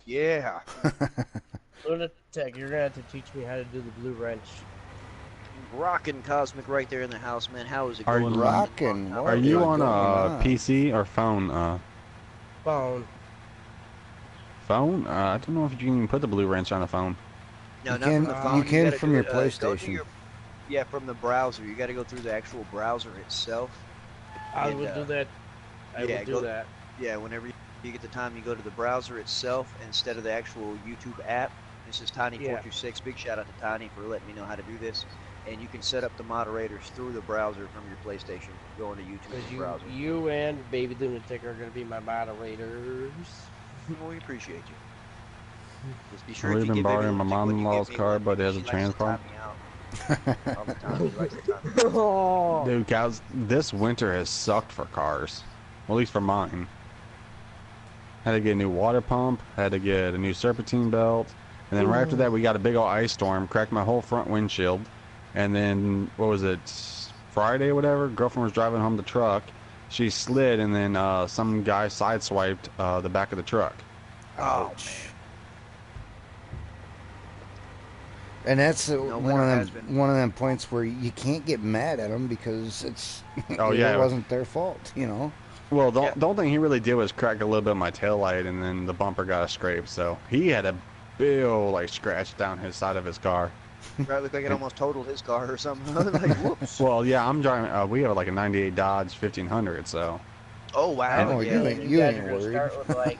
Yeah. Lunatic, you're gonna have to teach me how to do the blue wrench. Rockin' Cosmic right there in the house, man. How is it Are going? you- Rockin', How what Are is you it on going? a PC or phone? Phone. Phone? I don't know if you can put the blue wrench on a phone. No, You not can- from the you phone. can gotta from do your it, go to PlayStation. yeah, from the browser. You got to go through the actual browser itself. I And, would do that. I yeah, would do go- that. Yeah, whenever you You get the time, you go to the browser itself instead of the actual YouTube app. This is Tiny426. Big shout out to Tiny for letting me know how to do this. And you can set up the moderators through the browser from your PlayStation, going to YouTube and browser. You and Baby Lunatic are going to be my moderators. Well, we appreciate you. Just be sure We've been borrowing my mom-in-law's car, but it has a trans problem. All the time. He likes to time me out. Dude, guys, this winter has sucked for cars. Well, at least for mine. Had to get a new water pump, had to get a new serpentine belt, and then right after that we got a big old ice storm, cracked my whole front windshield, and then, what was it, Friday or whatever, girlfriend was driving home the truck, she slid, and then some guy sideswiped the back of the truck. Ouch. And that's one of them points where you can't get mad at them because it's it wasn't their fault, you know. Well, the only thing he really did was crack a little bit of my taillight, and then the bumper got a scrape. So he had a big like scratch down his side of his car. Right, looked like it almost totaled his car or something. Like, whoops. Well, yeah, I'm driving. We have like a '98 Dodge 1500, so. Oh wow! Oh, yeah, you ain't worried. Start with like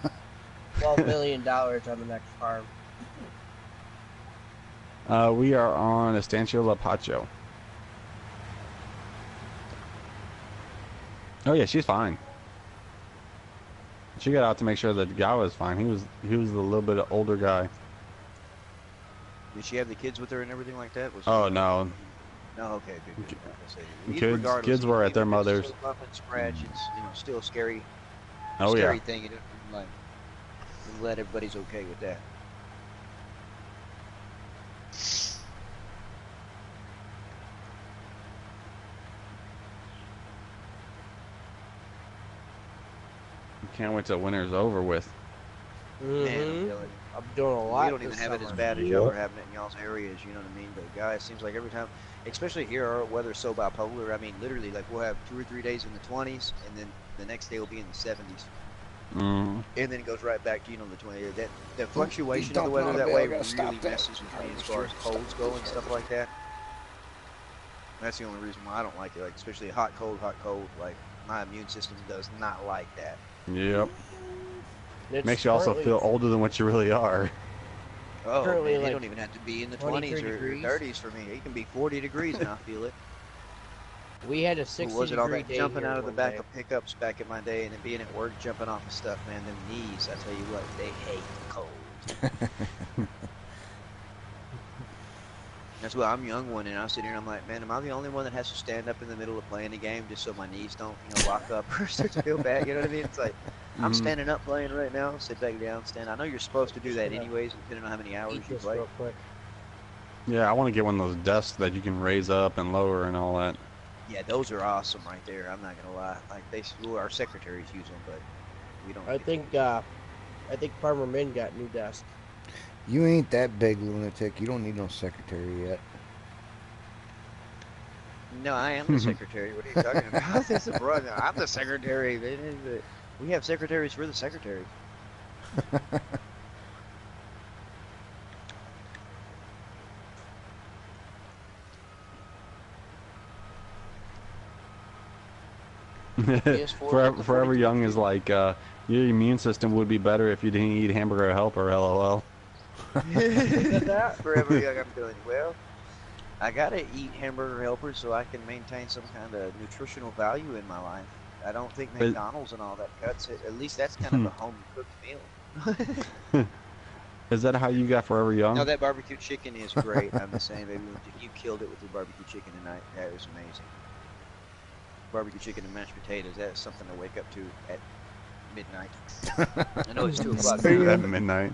$12 million on the next farm. We are on Estancia La Pacho. Oh yeah, she's fine. She got out to make sure that the guy was fine. He was a little bit older guy. Did she have the kids with her and everything like that? Oh no. No, okay, good. Kids were at their mother's. Bump and scratch. It's still a scary. Oh scary yeah. thing. You don't like. I'm glad everybody's okay with that. Can't wait till winter's over with. Man, I'm doing a lot. We don't even have it as bad as y'all are having it in y'all's areas, you know what I mean? But guys, it seems like every time, especially here, our weather's so bipolar. I mean, literally, like we'll have 2 or 3 days in the 20s, and then the next day will be in the 70s, and then it goes right back to the 20s. That fluctuation of the weather that way really messes with me as far as colds go and stuff like that. That's the only reason why I don't like it. Like especially hot, cold. Like my immune system does not like that. Yep. Makes you also feel older than what you really are. Oh, man, like, it don't even have to be in the 20s or 30s for me. It can be 40 degrees and I feel it. We had a 60-degree day jumping out of the back of pickups back in my day and then being at work jumping off of stuff, man. Them knees, I tell you what, they hate the cold. That's why I'm a young one and I sit here and I'm like, man, am I the only one that has to stand up in the middle of playing a game just so my knees don't, lock up or start to feel bad? You know what I mean? It's like, I'm standing up playing right now, sit back down, stand. I know you're supposed to do that anyways, depending on how many hours you play. Real quick. Yeah, I want to get one of those desks that you can raise up and lower and all that. Yeah, those are awesome right there. I'm not gonna lie. Like our secretaries use them, but we don't. I think Farmmit got new desk. You ain't that big, lunatic. You don't need no secretary yet. No, I am the secretary. What are you talking about? This is brother. I'm the secretary. We have secretaries for the secretaries. Forever Young is like, your immune system would be better if you didn't eat hamburger helper, LOL. Forever Young, I'm doing well. I gotta eat hamburger helpers so I can maintain some kind of nutritional value in my life. I don't think McDonald's and all that cuts it. At least that's kind of a home cooked meal. Is that how you got Forever Young? No, that barbecue chicken is great. I'm the same, baby. You killed it with your barbecue chicken tonight. That was amazing. Barbecue chicken and mashed potatoes. That's something to wake up to at midnight. I know it's 2 o'clock now. At midnight.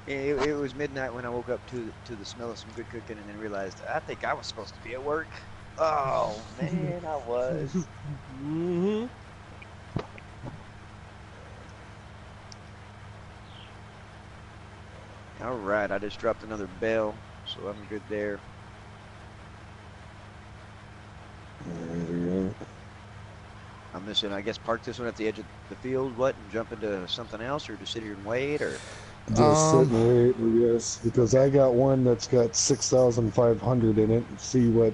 It was midnight when I woke up to the smell of some good cooking and then realized I think I was supposed to be at work. Oh man, I was. All right, I just dropped another bell, so I'm good there. I'm missing, I guess, park this one at the edge of the field, and jump into something else, or just sit here and wait, or? Just sit and wait, I guess, because I got one that's got 6,500 in it, and see what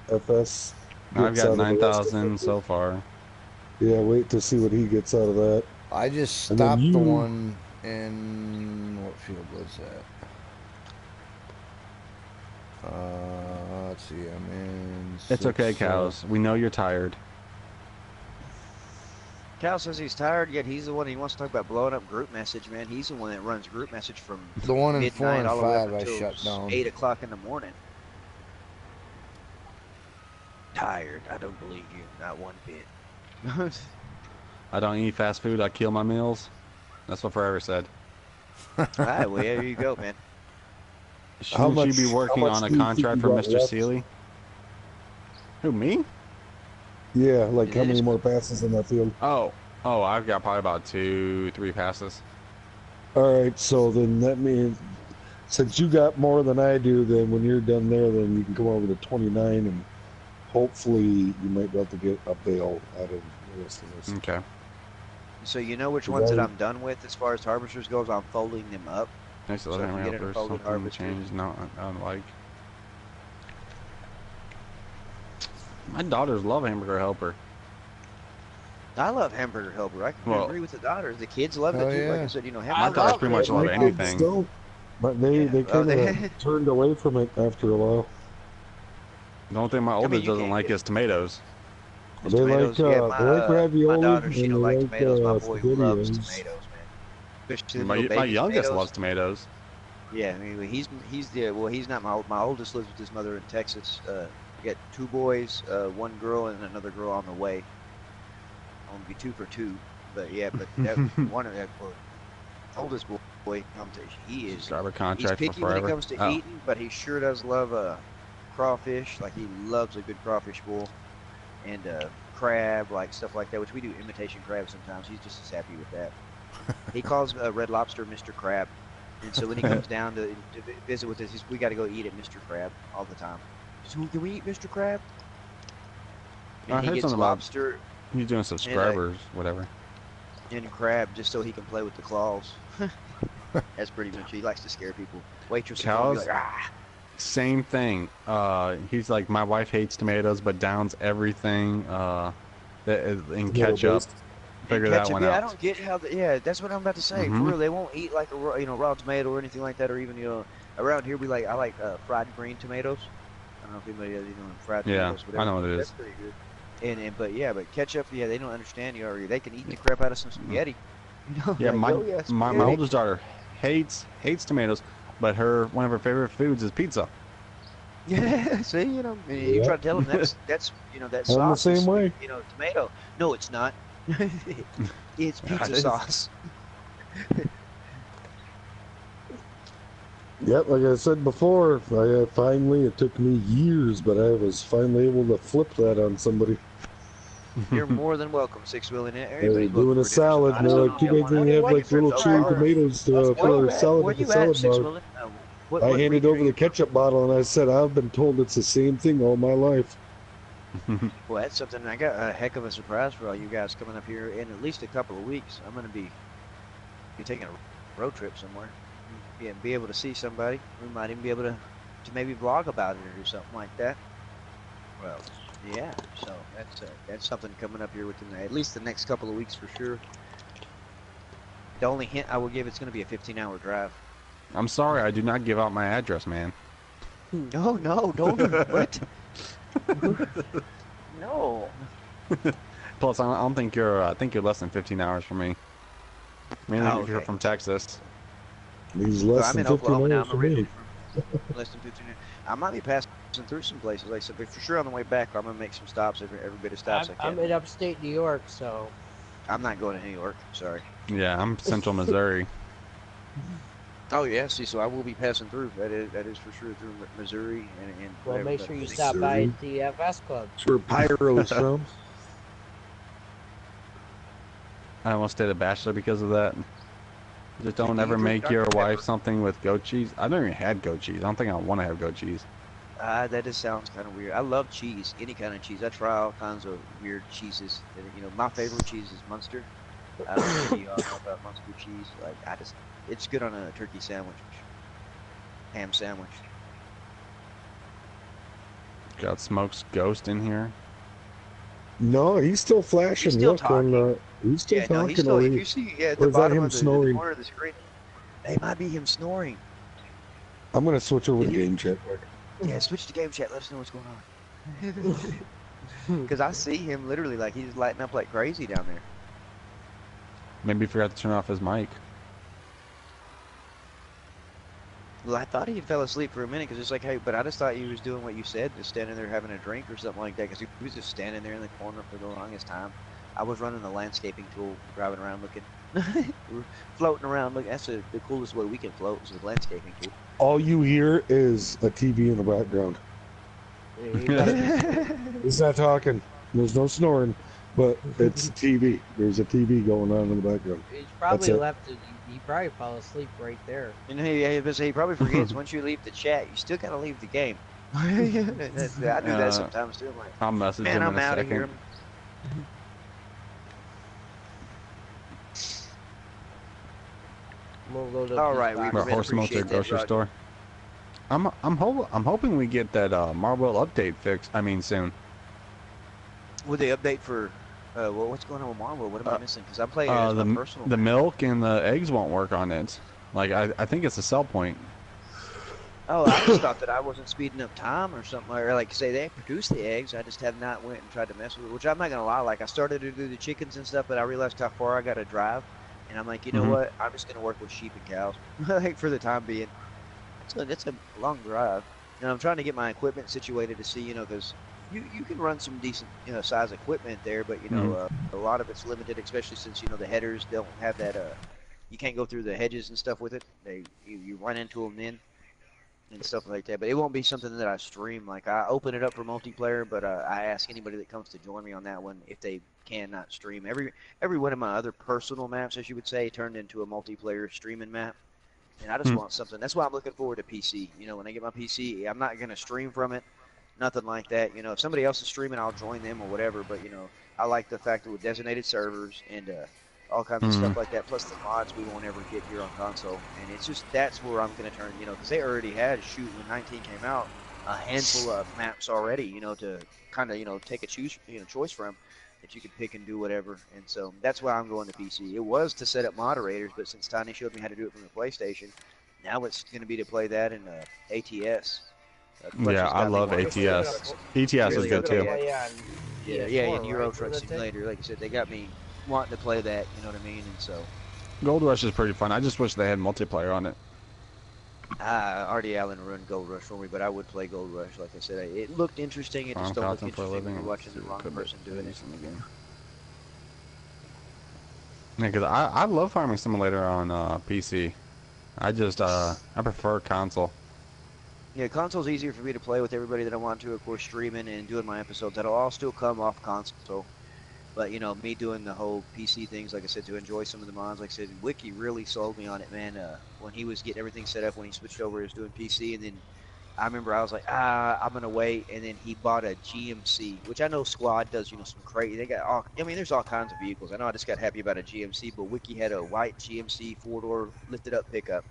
FS. I've got 9,000 so far. Yeah, wait to see what he gets out of that. I just And then stopped the you- one in what field was that? Let's see. I'm in. It's okay, six, Cows. We know you're tired. Cal says he's tired, yet he's the one he wants to talk about blowing up group message, man. He's the one that runs group message from The one in 4 midnight and all the way up 5 I until shut down. 8 o'clock in the morning. Tired. I don't believe you. Not one bit. I don't eat fast food. I kill my meals. That's what Forever said. All right, well, there you go, man. Shouldn't much- you be working how much on a do you think contract you for got Mr. left? Seeley? Who, me? Yeah, like how It many is- more passes in that field? Oh, I've got probably about 2-3 passes. All right, so then that means since you got more than I do, then when you're done there, then you can come over to 29, and hopefully you might be able to get a bail out of the rest of this. Okay. So you know which Is ones that that- I'm done with as far as harvesters goes? I'm folding them up. Next to So if let you me get know if it there's folded something harvested. changed. No, I don't like. My daughters love Hamburger Helper. I love Hamburger Helper. I can Well- agree with the daughters. The kids love it Hell too. Like yeah. I said, you know, My Hamburger daughters Helper. pretty much they love love My it. kids anything. don't, but they Yeah, kind they- of turned away from it after a while. The only thing my mean, oldest you doesn't can't like get- is tomatoes. It's They tomatoes. like Yeah, they like ravioli. my daughter, she and don't they like tomatoes. My boy spaghetti loves is- tomatoes, man. Especially the My, little my baby youngest tomatoes. loves tomatoes. Yeah, I mean, he's not my oldest lives with his mother in Texas. We got 2 boys, 1 girl, and another girl on the way. I'm gonna be 2 for 2, but yeah, but that one of that boy, oldest boy, he is Grab a he's contract for picky when it forever. comes to Oh, eating, but he sure does love crawfish. Like he loves a good crawfish bowl and crab, like stuff like that. Which we do imitation crab sometimes. He's just as happy with that. He calls Red Lobster Mr. Crab, and so when he comes down to visit with us, we got to go eat at Mr. Crab all the time. So can we eat Mr. Crab? I And he heard gets something about- lobster he's doing subscribers, whatever. and crab just so he can play with the claws. That's pretty much. He likes to scare people. Waitress will come and be Cows? like, ah. Same thing. He's like, my wife hates tomatoes, but downs everything that is in ketchup. Tomato-based. Figure And that ketchup, one yeah, I out. don't get how. Yeah, that's what I'm about to say. For Mhm. real, they won't eat like a raw tomato or anything like that, or even around here I like fried green tomatoes. I don't know if anybody fried Yeah, tomatoes. Whatever. I know what it That's is. pretty good. But ketchup, yeah, they don't understand you already. They can eat the crap out of some spaghetti. Yeah, like, my, oh, yeah, my spaghetti. oldest daughter hates tomatoes, but one of her favorite foods is pizza. Yeah, see, you Yeah. try to tell them that's that I'm the sauce is, same way. tomato. No, it's not. It's Yeah, pizza it is. sauce. Yep, like I said before, it took me years, but I was finally able to flip that on somebody. You're more than welcome, 6 Wheeling. They were doing a salad, and they're like, "You guys didn't have like little cherry tomatoes for a salad Where with the you at, salad 6 bar." Wheeling? I handed over the ketchup bottle, and I said, "I've been told it's the same thing all my life." Well, that's something. I got a heck of a surprise for all you guys coming up here in at least a couple of weeks. I'm going to be taking a road trip somewhere. Yeah, be able to see somebody. We might even be able to maybe vlog about it or do something like that. Well, yeah. So that's something coming up here within at least the next couple of weeks for sure. The only hint I will give, it's going to be a 15-hour drive. I'm sorry, I do not give out my address, man. No, don't. What? No. Plus, I don't think you're. I think you're less than 15 hours from me. Mainly Oh, if you're okay. from Texas. He's So less I'm than in 15 Oklahoma now. hours I'm from originally me. from less than 15. I might be passing through some places. Like I said, but for sure on the way back, I'm gonna make some stops. Every bit of stops I I'm can. in upstate New York, so I'm not going to New York. Sorry. Yeah, I'm Central Missouri. Oh yeah. See, so I will be passing through. That is for sure through Missouri and well, whatever, make but sure you I think- stop by at the FS Club. That's where Pyro's from. I almost stayed a bachelor because of that. Just don't Do you ever drink make your Dr. wife Pepper? something with goat cheese. I've never even had goat cheese. I don't think I want to have goat cheese. That just sounds kind of weird. I love cheese, any kind of cheese. I try all kinds of weird cheeses. My favorite cheese is Munster. I don't know if you all know about Munster cheese. Like it's good on a turkey sandwich, ham sandwich. Got smoked ghost in here. No, he's still flashing. He's still Look, talking. he's still Yeah, no, he's talking. still. If you see at Or the is that bottom him of the snoring? corner of the screen, it might be him snoring. I'm gonna switch over to If you- game chat quick. Yeah, switch to game chat. Let us know what's going on. Because I see him literally like he's lighting up like crazy down there. Maybe he forgot to turn off his mic. Well, I thought he fell asleep for a minute because it's like, hey, but I just thought he was doing what you said, just standing there having a drink or something like that. Because he was just standing there in the corner for the longest time. I was running the landscaping tool, driving around looking, floating around. Look, that's the coolest way we can float is the landscaping tool. All you hear is a TV in the background. He's not talking. There's no snoring, but it's TV. There's a TV going on in the background. He's probably left it. He probably fell asleep right there. And he probably forgets once you leave the chat, you still gotta leave the game. I do that sometimes too. I'm like, I'll message man, him I'm in a out of second. here. All right, we Or horse motor appreciate that, grocery Roger. store. I'm hoping we get that Marvel update fixed. I mean soon. Would they update for? Well, what's going on with Marvel? What am I missing? Because I'm playing it as my personal. The milk and the eggs won't work on it. Like I think it's a sell point. Oh, I just thought that I wasn't speeding up time or something. Or like say they produced the eggs, I just have not went and tried to mess with it. Which I'm not gonna lie, like I started to do the chickens and stuff, but I realized how far I got to drive, and I'm like, you know what? I'm just gonna work with sheep and cows, like for the time being. That's a long drive, and I'm trying to get my equipment situated to see, because you can run some decent size equipment there, but a lot of it's limited, especially since the headers don't have that you can't go through the hedges and stuff with it. You run into them then and stuff like that. But it won't be something that I stream. Like I open it up for multiplayer, but I ask anybody that comes to join me on that one if they cannot stream. Every one of my other personal maps, as you would say, turned into a multiplayer streaming map. And I just want something. That's why I'm looking forward to PC. When I get my PC, I'm not going to stream from it. Nothing like that. If somebody else is streaming, I'll join them or whatever. But, I like the fact that with designated servers and all kinds of stuff like that, plus the mods we won't ever get here on console. And it's just that's where I'm going to turn, because they already had, when 19 came out, a handful of maps already, to kind of, take a choice from that you could pick and do whatever. And so that's why I'm going to PC. It was to set up moderators, but since Tiny showed me how to do it from the PlayStation, now it's going to be to play that in ATS. Yeah, I love ATS. ETS is good too. Yeah, and Euro Truck Simulator, like you said, they got me wanting to play that, you know what I mean? And so Gold Rush is pretty fun. I just wish they had multiplayer on it. Artie Allen ruined Gold Rush for me, but I would play Gold Rush. Like I said, it looked interesting. It just don't look interesting when you're watching the wrong person doing it. Yeah, because I love Farming Simulator on PC. I prefer console. Yeah, console's easier for me to play with everybody that I want to. Of course, streaming and doing my episodes, that'll all still come off console. But, me doing the whole PC things, like I said, to enjoy some of the mods, like I said, Wiki really sold me on it, man. When he was getting everything set up, when he switched over, he was doing PC, and then I remember I was like, I'm going to wait, and then he bought a GMC, which I know Squad does, some crazy, they got all, there's all kinds of vehicles. I know I just got happy about a GMC, but Wiki had a white GMC four-door lifted-up pickup,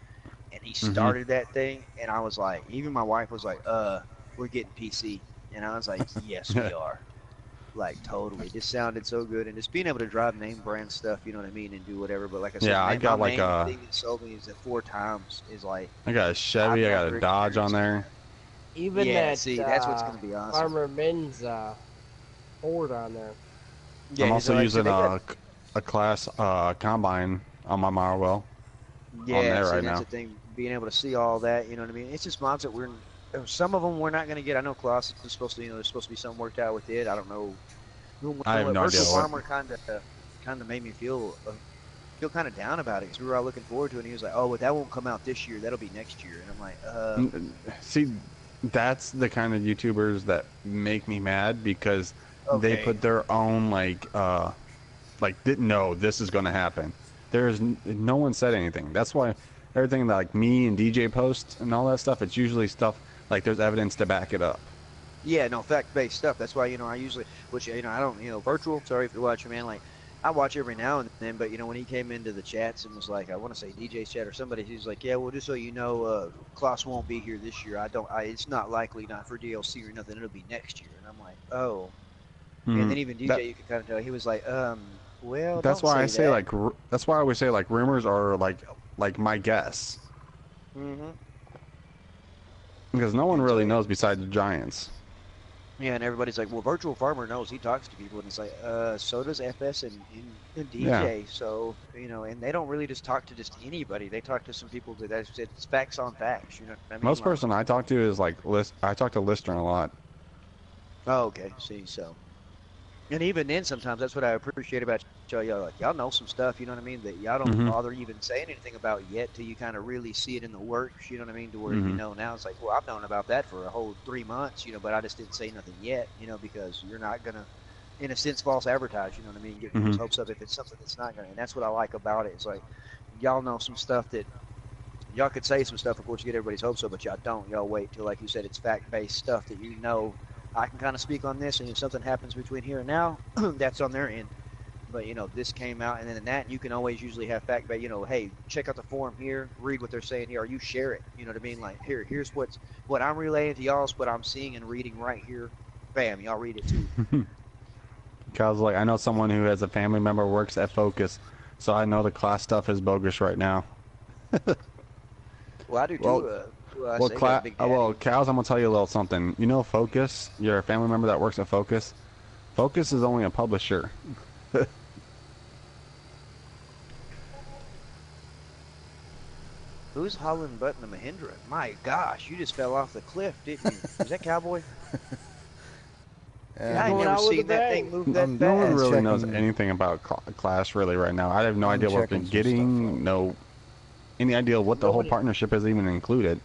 and he started that thing, and I was like, even my wife was like, we're getting PC, and I was like, yes, we are. Like, totally. Just sounded so good. And just being able to drive name brand stuff, you know what I mean, and do whatever. But like I said, I got my like main thing that sold me is that 4 times is like... I got a Chevy, I got a Dodge on there. Even that's what's going to be awesome. Farmer Min's Ford on there. Yeah, I'm also using a class combine on my Marwell. Yeah, on there that's now. the thing. Being able to see all that, you know what I mean? It's just mods that some of them we're not going to get. I know Colossus is supposed to, there's supposed to be something worked out with it. I don't know. I have no idea. Farmer kind of made me feel kind of down about it because we were all looking forward to it. And he was like, "Oh, but that won't come out this year. That'll be next year." And I'm like, See, that's the kind of YouTubers that make me mad because they put their own didn't know this is going to happen. There's no one said anything. That's why everything that like me and DJ post and all that stuff, it's usually stuff like there's evidence to back it up. Yeah, no, fact-based stuff. That's why, I usually, which, I don't, virtual, sorry if you're watching, man, like, I watch every now and then, but, when he came into the chats and was like, I want to say DJ's chat or somebody, he's like, yeah, well, just so you know, Klaus won't be here this year. It's not likely, not for DLC or nothing. It'll be next year. And I'm like, oh. And Mhm. then even That DJ, you could kind of tell he was like, well, that's don't why I say say that. like that's why I always say like rumors are like my guess Hmm. because no one And really so, knows besides the Giants. yeah, and everybody's like, well, Virtual Farmer knows he talks to people, and it's like, so does FS and Yeah. DJ. So, and they don't really just talk to just anybody. They talk to some people that's it's facts on facts. You know what I mean? Most Like, person I talk to is like list. I talk to Lister a lot. oh, okay, see, so. And even then, sometimes that's what I appreciate about y'all. Like y'all know some stuff, you know what I mean, that y'all don't Mhm. bother even saying anything about yet till you kind of really see it in the works. You know what I mean? To where Mhm. now it's like, well, I've known about that for a whole 3 months, but I just didn't say nothing yet, because you're not gonna, in a sense, false advertise. You know what I mean? Get people's Mhm. hopes up if it's something that's not gonna. And that's what I like about it. It's like y'all know some stuff that y'all could say some stuff, of course, to get everybody's hopes up, but y'all don't. Y'all wait till, like you said, it's fact-based stuff that I can kind of speak on this, and if something happens between here and now, that's on their end. But this came out, and then that you can always usually have fact-based. Hey, check out the forum here, read what they're saying here, or you share it. You know what I mean? Like here's what I'm relaying to y'all is what I'm seeing and reading right here. Bam, y'all read it too. Cause like I know someone who has a family member who works at Focus, so I know the class stuff is bogus right now. Well, I do Well, too. Well, I say got a big well, daddy. Cows, I'm gonna tell you a little something. You know, Focus, you're a family member that works at Focus. Focus is only a publisher. Who's hollering button a Mahindra? My gosh, you just fell off the cliff, didn't you? Was that Cowboy? He's I ain't Um, going never out with a seen that thing bang. move that No one I'm fast. really knows checking. anything about Clash really right now. I have no I'm idea what they're checking some stuff out. getting. No, any idea what the whole Nobody. partnership is even included.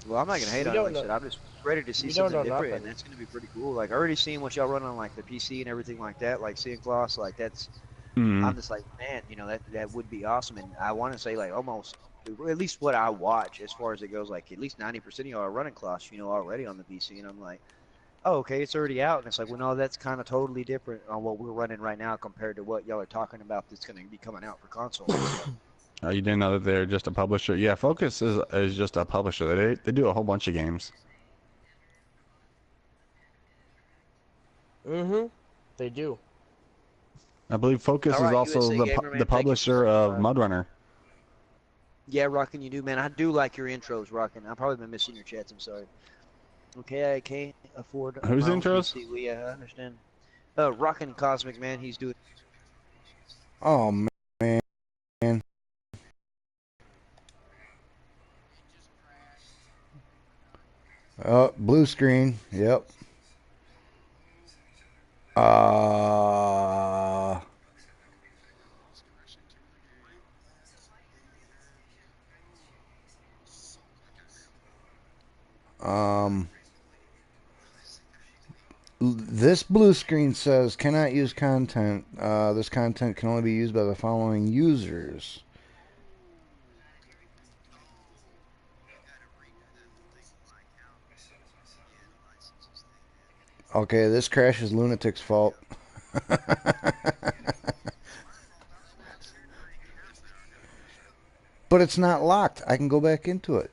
Well, I'm not gonna hate We on it. don't Like I know. said, I'm just ready to see We don't something know different, and nothing. that's gonna be pretty cool. Like already seeing what y'all run on like the PC and everything like that, like seeing Gloss, like that's. Mm. I'm just like, man, that would be awesome, and I want to say like almost. At least what I watch as far as it goes, like at least 90% of y'all are running Kloss, already on the PC, and I'm like, oh, okay, it's already out, and it's like, well, no, that's kind of totally different on what we're running right now compared to what y'all are talking about that's going to be coming out for consoles. So, You didn't know that they're just a publisher? Yeah, Focus is just a publisher. They do a whole bunch of games. Mm-hmm. They do. I believe Focus all is right, also USA Gamer the Man, thank you for publisher stopping of by. Mudrunner. Yeah, Rockin', you do, man. I do like your intros, Rockin'. I've probably been missing your chats. I'm sorry. Okay, I can't afford Whose my own intros? PC. We understand. Rockin' Cosmic, man. He's doing. Oh man. Oh, blue screen. Yep. Uh. Um. This blue screen says cannot use content. This content can only be used by the following users. Okay, this crash is Lunatic's fault. But it's not locked. I can go back into it.